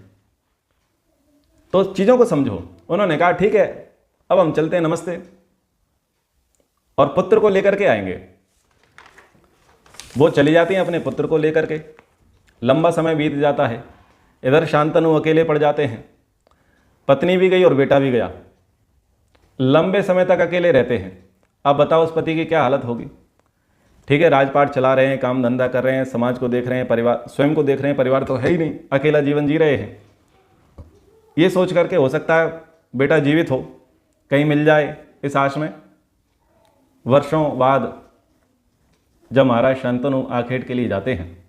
तो चीज़ों को समझो। उन्होंने कहा ठीक है, अब हम चलते हैं, नमस्ते, और पुत्र को लेकर के आएंगे। वो चली जाती हैं अपने पुत्र को लेकर के। लंबा समय बीत जाता है, इधर शांतनु अकेले पड़ जाते हैं। पत्नी भी गई और बेटा भी गया, लंबे समय तक अकेले रहते हैं। अब बताओ उस पति की क्या हालत होगी। ठीक है, राजपाट चला रहे हैं, काम धंधा कर रहे हैं, समाज को देख रहे हैं, परिवार स्वयं को देख रहे हैं, परिवार तो है ही नहीं, अकेला जीवन जी रहे हैं। ये सोच करके हो सकता है बेटा जीवित हो, कहीं मिल जाए, इस आश में वर्षों बाद जब महाराज शांतनु आखेट के लिए जाते हैं,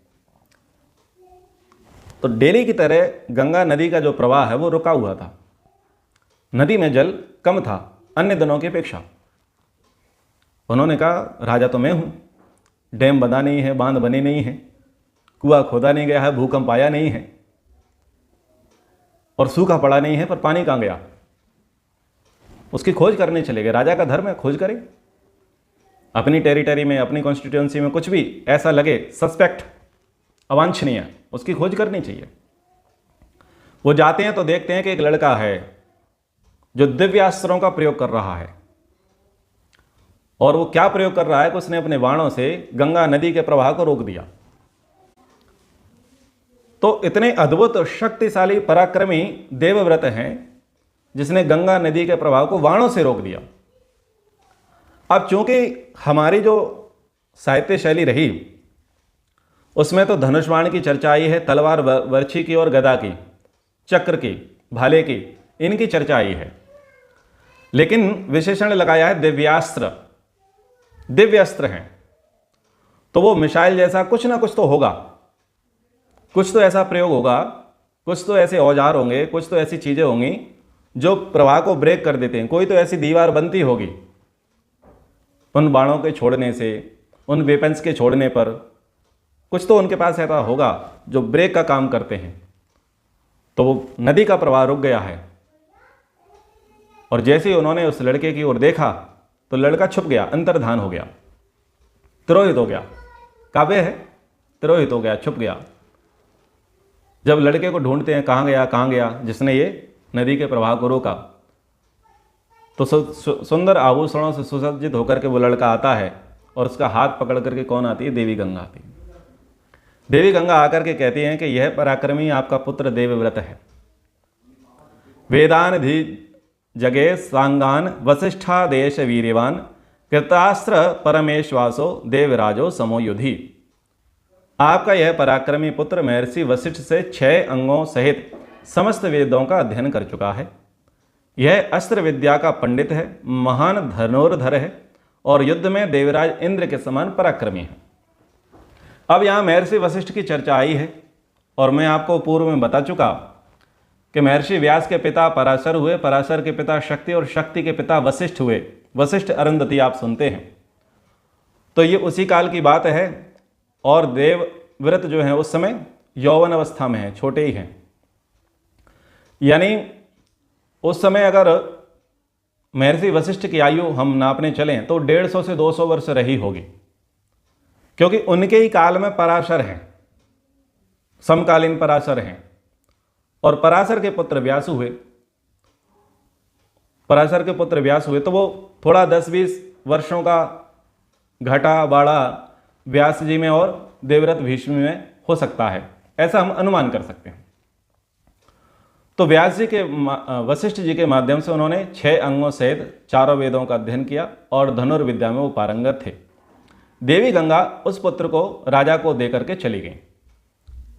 तो डेली की तरह गंगा नदी का जो प्रवाह है वो रुका हुआ था। नदी में जल कम था अन्य दिनों की अपेक्षा। उन्होंने कहा राजा तो मैं हूं, डैम बना नहीं है, बांध बने नहीं है, कुआं खोदा नहीं गया है, भूकंप आया नहीं है और सूखा पड़ा नहीं है, पर पानी कहां गया? उसकी खोज करने चले गए। राजा का धर्म है, खोज करें। अपनी टेरिटरी में, अपनी कॉन्स्टिट्यूंसी में कुछ भी ऐसा लगे सस्पेक्ट, अवांछनीय, उसकी खोज करनी चाहिए। वो जाते हैं तो देखते हैं कि एक लड़का है जो दिव्यास्त्रों का प्रयोग कर रहा है। और वो क्या प्रयोग कर रहा है कि उसने अपने बाणों से गंगा नदी के प्रवाह को रोक दिया। तो इतने अद्भुत शक्तिशाली पराक्रमी देवव्रत हैं जिसने गंगा नदी के प्रवाह को बाणों से रोक दिया। अब चूंकि हमारी जो साहित्य शैली रही उसमें तो धनुष बाण की चर्चा आई है, तलवार वर्छी की और गदा की, चक्र की, भाले की, इनकी चर्चा आई है। लेकिन विशेषण लगाया है दिव्यास्त्र। दिव्य अस्त्र हैं तो वो मिसाइल जैसा कुछ ना कुछ तो होगा, कुछ तो ऐसा प्रयोग होगा, कुछ तो ऐसे औजार होंगे, कुछ तो ऐसी चीजें होंगी जो प्रवाह को ब्रेक कर देते हैं। कोई तो ऐसी दीवार बनती होगी उन बाणों के छोड़ने से, उन वेपन्स के छोड़ने पर। कुछ तो उनके पास ऐसा होगा जो ब्रेक का काम करते हैं। तो वो नदी का प्रवाह रुक गया है और जैसे ही उन्होंने उस लड़के की ओर देखा तो लड़का छुप गया, अंतर्धान हो गया, तिरोहित हो गया। काव्य है, तिरोहित हो गया, छुप गया। जब लड़के को ढूंढते हैं कहाँ गया जिसने ये नदी के प्रवाह को रोका, तो सुंदर आभूषणों से सुसज्जित होकर के वो लड़का आता है और उसका हाथ पकड़ करके कौन आती है? देवी गंगा आती है। देवी गंगा आकर के कहती हैं कि यह पराक्रमी आपका पुत्र देवव्रत है। वेदान धी जगे सांगान वसिष्ठादेश वीर्यवान कृतास्त्र परमेश्वासो देवराजो समोयुधि। आपका यह पराक्रमी पुत्र महर्षि वशिष्ठ से 6 अंगों सहित समस्त वेदों का अध्ययन कर चुका है। यह अस्त्र विद्या का पंडित है, महान धनुर्धर है और युद्ध में देवराज इंद्र के समान पराक्रमी है। अब यहाँ महर्षि वशिष्ठ की चर्चा आई है और मैं आपको पूर्व में बता चुका कि महर्षि व्यास के पिता पराशर हुए, पराशर के पिता शक्ति और शक्ति के पिता वशिष्ठ हुए। वशिष्ठ अरुंधति आप सुनते हैं। तो ये उसी काल की बात है और देवव्रत जो है उस समय यौवन अवस्था में है, छोटे ही हैं। यानी उस समय अगर महर्षि वशिष्ठ की आयु हम नापने चलें तो 150 से 200 वर्ष रही होगी, क्योंकि उनके ही काल में पराशर हैं, समकालीन पराशर हैं। और पराशर के पुत्र व्यास हुए, पराशर के पुत्र व्यास हुए तो वो थोड़ा 10-20 वर्षों का घटा बाड़ा व्यास जी में और देवव्रत भीष्म में हो सकता है, ऐसा हम अनुमान कर सकते हैं। तो व्यास जी के वशिष्ठ जी के माध्यम से उन्होंने 6 अंगों सहित 4 वेदों का अध्ययन किया और धनुर्विद्या में वो पारंगत थे। देवी गंगा उस पुत्र को राजा को देकर के चली गई।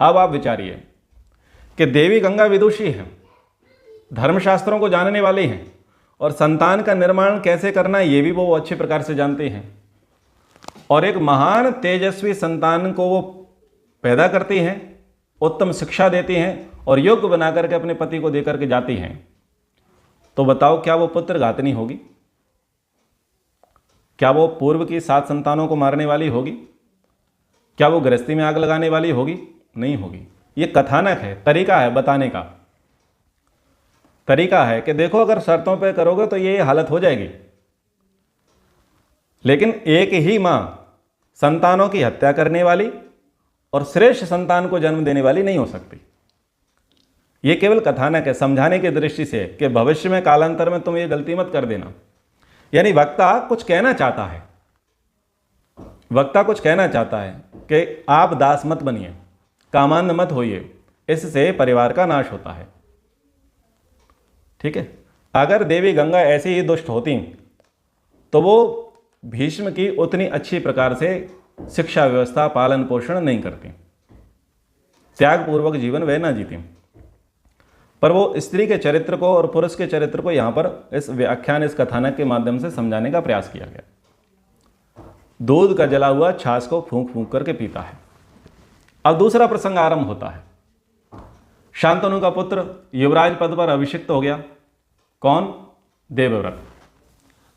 अब आप विचारिए कि देवी गंगा विदुषी हैं, धर्मशास्त्रों को जानने वाली हैं और संतान का निर्माण कैसे करना है ये भी वो अच्छे प्रकार से जानती हैं, और एक महान तेजस्वी संतान को वो पैदा करती हैं, उत्तम शिक्षा देती हैं और योग्य बना करके अपने पति को देकर के जाती हैं। तो बताओ क्या वो पुत्र घातनी होगी? क्या वो पूर्व की 7 संतानों को मारने वाली होगी? क्या वो गृहस्थी में आग लगाने वाली होगी? नहीं होगी। ये कथानक है, तरीका है बताने का, तरीका है कि देखो अगर शर्तों पे करोगे तो ये हालत हो जाएगी। लेकिन एक ही मां संतानों की हत्या करने वाली और श्रेष्ठ संतान को जन्म देने वाली नहीं हो सकती। ये केवल कथानक है, समझाने की दृष्टि से कि भविष्य में कालांतर में तुम ये गलती मत कर देना। यानी वक्ता कुछ कहना चाहता है, वक्ता कुछ कहना चाहता है कि आप दास मत बनिए, कामांध मत होइए, इससे परिवार का नाश होता है। ठीक है। अगर देवी गंगा ऐसी ही दुष्ट होती तो वो भीष्म की उतनी अच्छी प्रकार से शिक्षा व्यवस्था पालन पोषण नहीं करती, त्यागपूर्वक जीवन वह ना जीती। पर वो स्त्री के चरित्र को और पुरुष के चरित्र को यहाँ पर इस व्याख्यान, इस कथानक के माध्यम से समझाने का प्रयास किया गया। दूध का जला हुआ छाछ को फूंक फूंक करके पीता है। अब दूसरा प्रसंग आरंभ होता है। शांतनु का पुत्र युवराज पद पर अभिषिक्त हो गया। कौन? देवव्रत।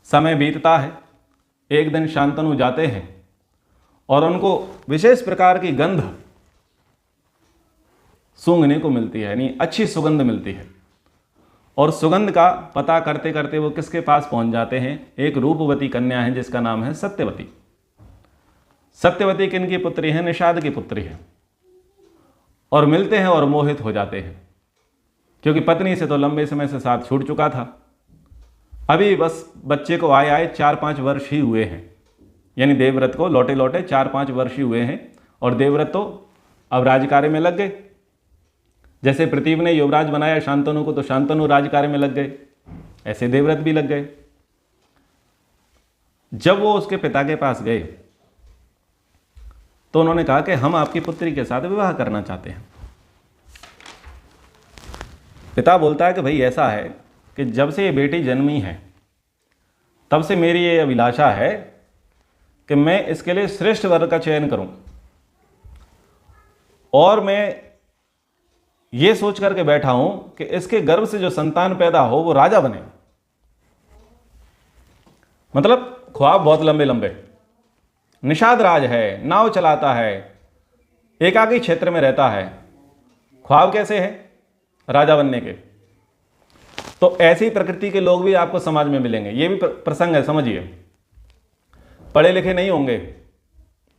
समय बीतता है। एक दिन शांतनु जाते हैं और उनको विशेष प्रकार की गंध सूंघने को मिलती है, यानी अच्छी सुगंध मिलती है। और सुगंध का पता करते करते वो किसके पास पहुंच जाते हैं? एक रूपवती कन्या है जिसका नाम है सत्यवती। सत्यवती किनकी पुत्री है? निषाद की पुत्री है। और मिलते हैं और मोहित हो जाते हैं, क्योंकि पत्नी से तो लंबे समय से साथ छूट चुका था। अभी बस बच्चे को आए 4-5 वर्ष ही हुए हैं, यानी देवव्रत को लौटे लौटे 4-5 वर्ष ही हुए हैं। और देवव्रत तो अब राजकार्य में लग गए। जैसे पृथ्वी ने युवराज बनाया शांतनु को, तो शांतनु राजकार्य में लग गए, ऐसे देवव्रत भी लग गए। जब वो उसके पिता के पास गए तो उन्होंने कहा कि हम आपकी पुत्री के साथ विवाह करना चाहते हैं। पिता बोलता है कि भाई ऐसा है कि जब से ये बेटी जन्मी है तब से मेरी ये अभिलाषा है कि मैं इसके लिए श्रेष्ठ वर का चयन करूं, और मैं ये सोच करके बैठा हूं कि इसके गर्भ से जो संतान पैदा हो वो राजा बने। मतलब ख्वाब बहुत लंबे लंबे। निषाद राज है, नाव चलाता है, एकाकी क्षेत्र में रहता है, ख्वाब कैसे है? राजा बनने के। तो ऐसी प्रकृति के लोग भी आपको समाज में मिलेंगे। ये भी प्रसंग है, समझिए। पढ़े लिखे नहीं होंगे,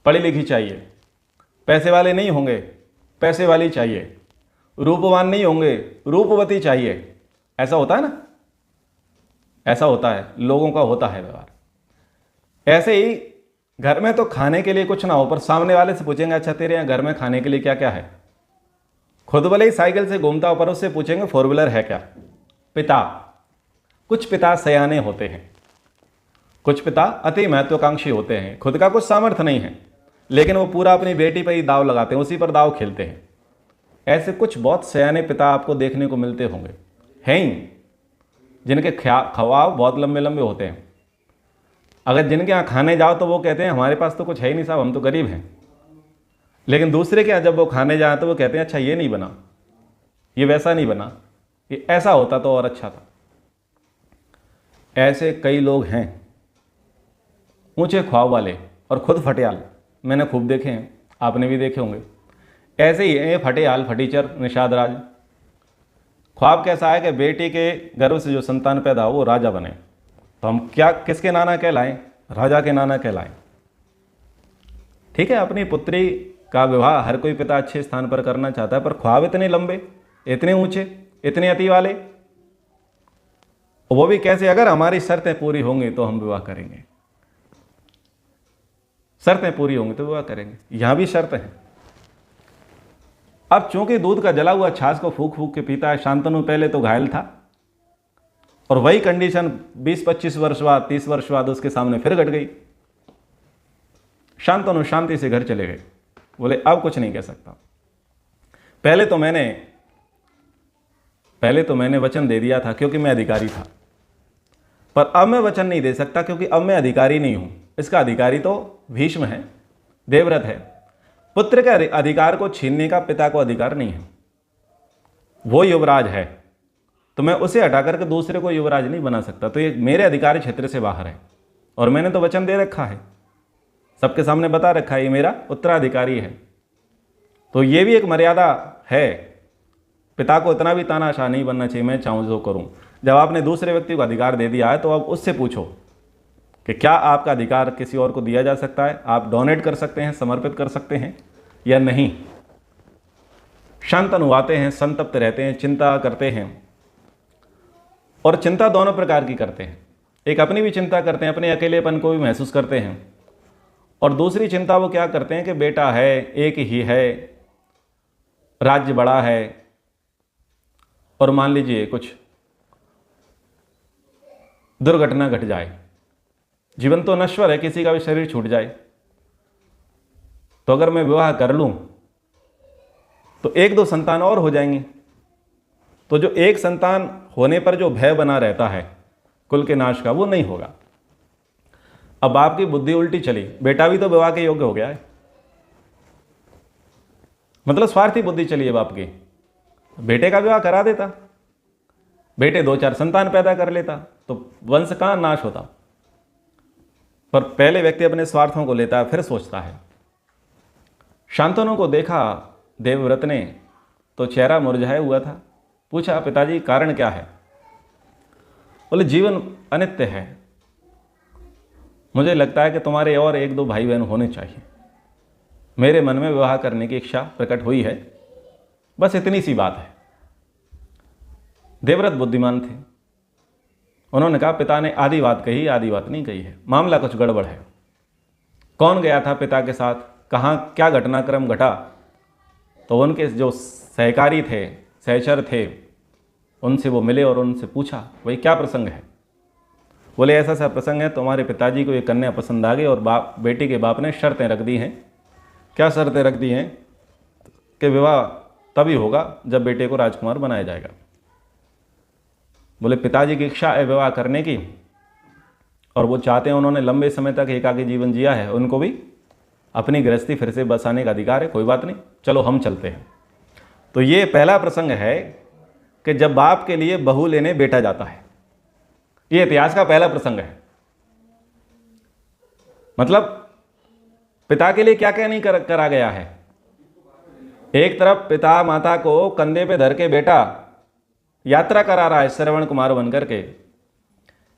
पढ़ी लिखी चाहिए। पैसे वाले नहीं होंगे, पैसे वाली चाहिए। रूपवान नहीं होंगे, रूपवती चाहिए। ऐसा होता है ना, ऐसा होता है, लोगों का होता है व्यवहार। ऐसे ही घर में तो खाने के लिए कुछ ना हो, पर सामने वाले से पूछेंगे अच्छा तेरे यहाँ घर में खाने के लिए क्या क्या है। खुद भले ही साइकिल से घूमता हो पर उससे पूछेंगे 4 व्हीलर है क्या। पिता, कुछ पिता सयाने होते हैं, कुछ पिता अति महत्वाकांक्षी होते हैं। खुद का कुछ सामर्थ्य नहीं है, लेकिन वो पूरा अपनी बेटी पर ही दाव लगाते हैं, उसी पर दाव खेलते हैं। ऐसे कुछ बहुत सयाने पिता आपको देखने को मिलते होंगे, हैं ही, जिनके ख्वाब बहुत लंबे लंबे होते हैं। अगर जिनके यहाँ खाने जाओ तो वो कहते हैं हमारे पास तो कुछ है ही नहीं साहब, हम तो गरीब हैं। लेकिन दूसरे के यहाँ जब वो खाने जाए तो वो कहते हैं अच्छा ये नहीं बना, ये वैसा नहीं बना, कि ऐसा होता तो और अच्छा था। ऐसे कई लोग हैं ऊंचे ख्वाब वाले और खुद फटेयाल, मैंने खूब देखे हैं, आपने भी देखे होंगे। ऐसे ही है फटेयाल फटीचर निषाद राज। ख्वाब कैसा है कि बेटी के गर्भ से जो संतान पैदा हो वो राजा बने, तो हम क्या किसके नाना कहलाएं? राजा के नाना कहलाएं। ठीक है, अपनी पुत्री का विवाह हर कोई पिता अच्छे स्थान पर करना चाहता है, पर ख्वाब इतने लंबे, इतने ऊंचे, इतने अति वाले, वो भी कैसे? अगर हमारी शर्तें पूरी होंगी तो हम विवाह करेंगे, शर्तें पूरी होंगी तो विवाह करेंगे। यहां भी शर्त है। अब चूंकि दूध का जला हुआ छाछ को फूक फूक के पीता है, शांतनु पहले तो घायल था, और वही कंडीशन 20-25 वर्ष बाद, 30 वर्ष बाद उसके सामने फिर घट गई। शांतनु शांति से घर चले गए, बोले अब कुछ नहीं कह सकता। पहले तो मैंने वचन दे दिया था क्योंकि मैं अधिकारी था, पर अब मैं वचन नहीं दे सकता क्योंकि अब मैं अधिकारी नहीं हूं। इसका अधिकारी तो भीष्म है, देवव्रत है। पुत्र के अधिकार को छीनने का पिता को अधिकार नहीं है। वो युवराज है तो मैं उसे हटा करके दूसरे को युवराज नहीं बना सकता, तो ये मेरे अधिकारी क्षेत्र से बाहर है, और मैंने तो वचन दे रखा है, सबके सामने बता रखा है ये मेरा उत्तराधिकारी है। तो ये भी एक मर्यादा है। पिता को इतना भी तानाशाह नहीं बनना चाहिए मैं चाहूँ जो करूँ। जब आपने दूसरे व्यक्ति को अधिकार दे दिया है तो अब उससे पूछो कि क्या आपका अधिकार किसी और को दिया जा सकता है, आप डोनेट कर सकते हैं, समर्पित कर सकते हैं या नहीं। शांतनु आते हैं, संतप्त रहते हैं, चिंता करते हैं, और चिंता दोनों प्रकार की करते हैं। एक अपनी भी चिंता करते हैं, अपने अकेलेपन को भी महसूस करते हैं, और दूसरी चिंता वो क्या करते हैं कि बेटा है, एक ही है, राज्य बड़ा है, और मान लीजिए कुछ दुर्घटना घट जाए, जीवन तो नश्वर है, किसी का भी शरीर छूट जाए, तो अगर मैं विवाह कर लूं तो 1-2 संतान और हो जाएंगी। तो जो एक संतान होने पर जो भय बना रहता है कुल के नाश का, वो नहीं होगा। अब आपकी बुद्धि उल्टी चली, बेटा भी तो विवाह के योग्य हो गया है, मतलब स्वार्थी बुद्धि चली है बाप की। बेटे का विवाह करा देता, बेटे 2-4 संतान पैदा कर लेता, तो वंश कहां नाश होता। पर पहले व्यक्ति अपने स्वार्थों को लेता है, फिर सोचता है। शांतनु को देखा देवव्रत ने तो चेहरा मुरझाया हुआ था। पूछा, पिताजी कारण क्या है? बोले, जीवन अनित्य है, मुझे लगता है कि तुम्हारे और 1-2 भाई बहन होने चाहिए। मेरे मन में विवाह करने की इच्छा प्रकट हुई है, बस इतनी सी बात है। देवव्रत बुद्धिमान थे, उन्होंने कहा पिता ने आधी बात कही, आधी बात नहीं कही है, मामला कुछ गड़बड़ है। कौन गया था पिता के साथ, कहाँ क्या घटनाक्रम घटा? तो उनके जो सहकारी थे, सहचर थे, उनसे वो मिले और उनसे पूछा, भाई क्या प्रसंग है? बोले, ऐसा सा प्रसंग है, तुम्हारे पिताजी को ये कन्या पसंद आ गई और बेटी के बाप ने शर्तें रख दी हैं। क्या शर्तें रख दी हैं? कि विवाह तभी होगा जब बेटे को राजकुमार बनाया जाएगा। बोले, पिताजी की इच्छा है विवाह करने की, और वो चाहते हैं, उन्होंने लंबे समय तक एकाकी जीवन जिया है, उनको भी अपनी गृहस्थी फिर से बसाने का अधिकार है। कोई बात नहीं, चलो हम चलते हैं। तो ये पहला प्रसंग है कि जब बाप के लिए बहू लेने बेटा जाता है। ये इतिहास का पहला प्रसंग है। मतलब पिता के लिए क्या क्या नहीं करा गया है। एक तरफ पिता माता को कंधे पे धर के बेटा यात्रा करा रहा है श्रवण कुमार बन करके,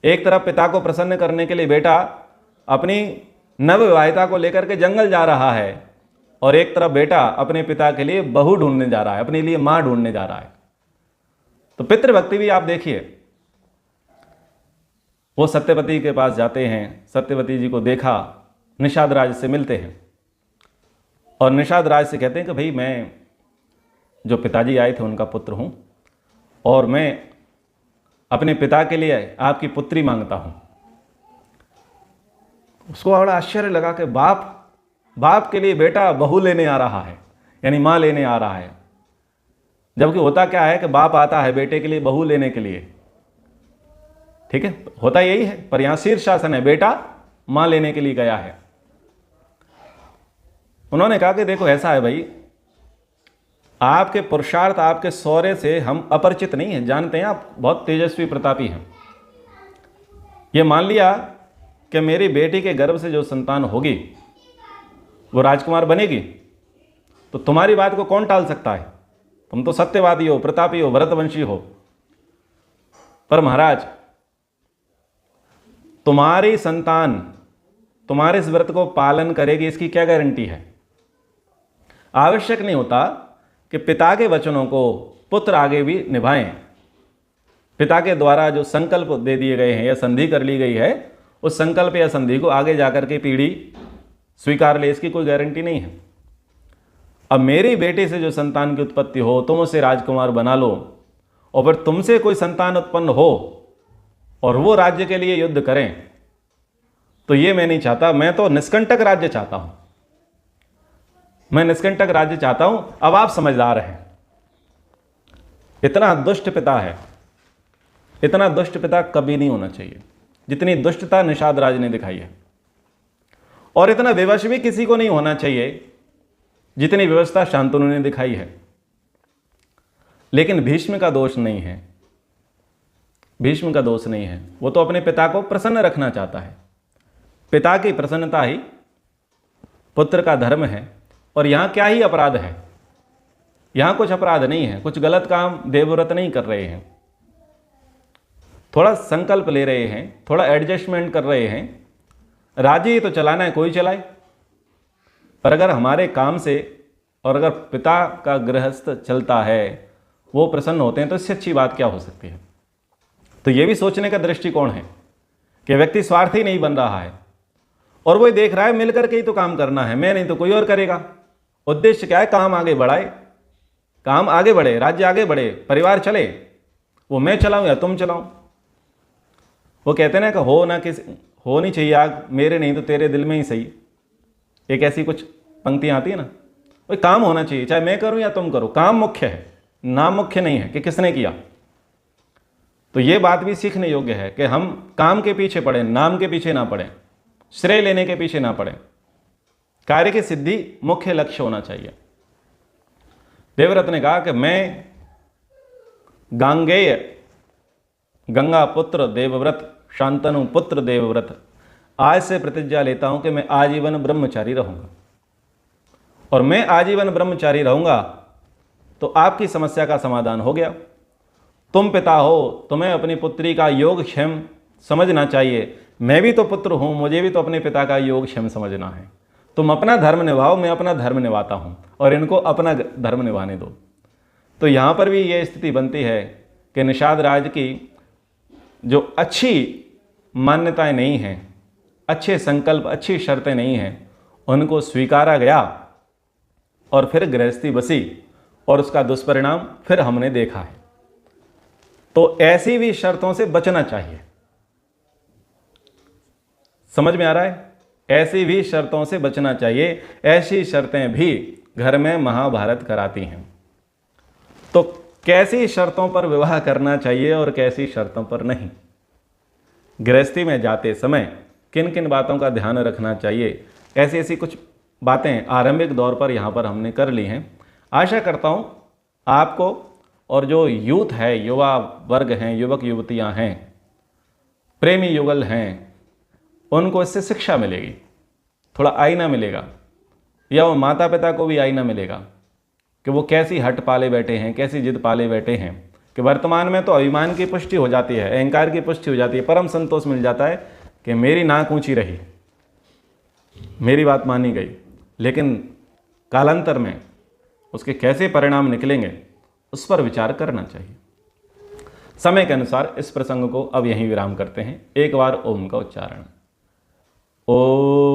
एक तरफ पिता को प्रसन्न करने के लिए बेटा अपनी नवविवाहिता को लेकर के जंगल जा रहा है, और एक तरफ बेटा अपने पिता के लिए बहू ढूंढने जा रहा है, अपने लिए मां ढूंढने जा रहा है। तो पितृभक्ति भी आप देखिए। वो सत्यवती के पास जाते हैं, सत्यवती जी को देखा, निषाद राज से मिलते हैं, और निषाद राज से कहते हैं कि भाई मैं जो पिताजी आए थे उनका पुत्र हूं, और मैं अपने पिता के लिए आपकी पुत्री मांगता हूं। उसको बड़ा आश्चर्य लगा कि बाप के लिए बेटा बहू लेने आ रहा है, यानी मां लेने आ रहा है। जबकि होता क्या है कि बाप आता है बेटे के लिए बहू लेने के लिए, ठीक है, होता यही है, पर यहां शीर्षासन है, बेटा मां लेने के लिए गया है। उन्होंने कहा कि देखो ऐसा है भाई, आपके पुरुषार्थ, आपके शौर्य से हम अपरिचित नहीं हैं, जानते हैं आप बहुत तेजस्वी प्रतापी हैं। ये मान लिया कि मेरी बेटी के गर्भ से जो संतान होगी वो राजकुमार बनेगी, तो तुम्हारी बात को कौन टाल सकता है? तुम तो सत्यवादी हो, प्रतापी हो, भरतवंशी हो। पर महाराज, तुम्हारी संतान तुम्हारे इस व्रत को पालन करेगी, इसकी क्या गारंटी है? आवश्यक नहीं होता कि पिता के वचनों को पुत्र आगे भी निभाएं। पिता के द्वारा जो संकल्प दे दिए गए हैं या संधि कर ली गई है, उस संकल्प या संधि को आगे जाकर के पीढ़ी स्वीकार ले, इसकी कोई गारंटी नहीं है। अब मेरी बेटी से जो संतान की उत्पत्ति हो, तुम उसे राजकुमार बना लो, और फिर तुमसे कोई संतान उत्पन्न हो और वो राज्य के लिए युद्ध करें, तो ये मैं नहीं चाहता। मैं तो निष्कंटक राज्य चाहता हूं, मैं निष्कंटक राज्य चाहता हूं। अब आप समझदार हैं। इतना दुष्ट पिता है, इतना दुष्ट पिता कभी नहीं होना चाहिए जितनी दुष्टता निषाद राज ने दिखाई है, और इतना विवश भी किसी को नहीं होना चाहिए जितनी व्यवस्था शांतनु ने दिखाई है। लेकिन भीष्म का दोष नहीं है, भीष्म का दोष नहीं है। वो तो अपने पिता को प्रसन्न रखना चाहता है। पिता की प्रसन्नता ही पुत्र का धर्म है। और यहां क्या ही अपराध है? यहां कुछ अपराध नहीं है, कुछ गलत काम देवव्रत नहीं कर रहे हैं। थोड़ा संकल्प ले रहे हैं, थोड़ा एडजस्टमेंट कर रहे हैं। राज्य तो चलाना है, कोई चलाए। पर अगर हमारे काम से और अगर पिता का गृहस्थ चलता है, वो प्रसन्न होते हैं, तो इससे अच्छी बात क्या हो सकती है? तो ये भी सोचने का दृष्टिकोण है कि व्यक्ति स्वार्थी नहीं बन रहा है, और वो देख रहा है मिलकर के ही तो काम करना है, मैं नहीं तो कोई और करेगा। उद्देश्य क्या है? काम आगे बढ़ाए, काम आगे बढ़े, राज्य आगे बढ़े, परिवार चले। वो मैं चलाऊं या तुम चलाऊं। वो कहते हैं ना कि हो नहीं चाहिए आग मेरे, नहीं तो तेरे दिल में ही सही। एक ऐसी कुछ पंक्तियां आती है ना, वो काम होना चाहिए, चाहे मैं करूं या तुम करो। काम मुख्य है, नाम मुख्य नहीं है कि किसने किया। तो ये बात भी सीखने योग्य है कि हम काम के पीछे पड़े, नाम के पीछे ना पड़े, श्रेय लेने के पीछे ना पड़े। कार्य की सिद्धि मुख्य लक्ष्य होना चाहिए। देवव्रत ने कहा कि मैं गांगेय, गंगा पुत्र देवव्रत, शांतनु पुत्र देवव्रत, आज से प्रतिज्ञा लेता हूं कि मैं आजीवन ब्रह्मचारी रहूंगा। और मैं आजीवन ब्रह्मचारी रहूंगा तो आपकी समस्या का समाधान हो गया। तुम पिता हो, तुम्हें अपनी पुत्री का योगक्षेम समझना चाहिए। मैं भी तो पुत्र हूं, मुझे भी तो अपने पिता का योगक्षेम समझना है। तुम अपना धर्म निभाओ, मैं अपना धर्म निभाता हूं, और इनको अपना धर्म निभाने दो। तो यहां पर भी ये स्थिति बनती है कि निषाद राज की जो अच्छी मान्यताएं नहीं हैं, अच्छे संकल्प, अच्छी शर्तें नहीं हैं, उनको स्वीकारा गया और फिर गृहस्थी बसी, और उसका दुष्परिणाम फिर हमने देखा है। तो ऐसी भी शर्तों से बचना चाहिए। समझ में आ रहा है? ऐसी भी शर्तों से बचना चाहिए। ऐसी शर्तें भी घर में महाभारत कराती हैं। तो कैसी शर्तों पर विवाह करना चाहिए और कैसी शर्तों पर नहीं, गृहस्थी में जाते समय किन किन बातों का ध्यान रखना चाहिए, ऐसी ऐसी कुछ बातें आरंभिक दौर पर यहाँ पर हमने कर ली हैं। आशा करता हूँ आपको, और जो यूथ है, युवा वर्ग हैं, युवक युवतियाँ हैं, प्रेमी युगल हैं, उनको इससे शिक्षा मिलेगी, थोड़ा आईना मिलेगा, या वो माता पिता को भी आईना मिलेगा कि वो कैसी हट पाले बैठे हैं, कैसी जिद पाले बैठे हैं। कि वर्तमान में तो अभिमान की पुष्टि हो जाती है, अहंकार की पुष्टि हो जाती है, परम संतोष मिल जाता है कि मेरी नाक ऊंची रही, मेरी बात मानी गई। लेकिन कालांतर में उसके कैसे परिणाम निकलेंगे, उस पर विचार करना चाहिए। समय के अनुसार इस प्रसंग को अब यहीं विराम करते हैं। एक बार ओम का उच्चारण। ओम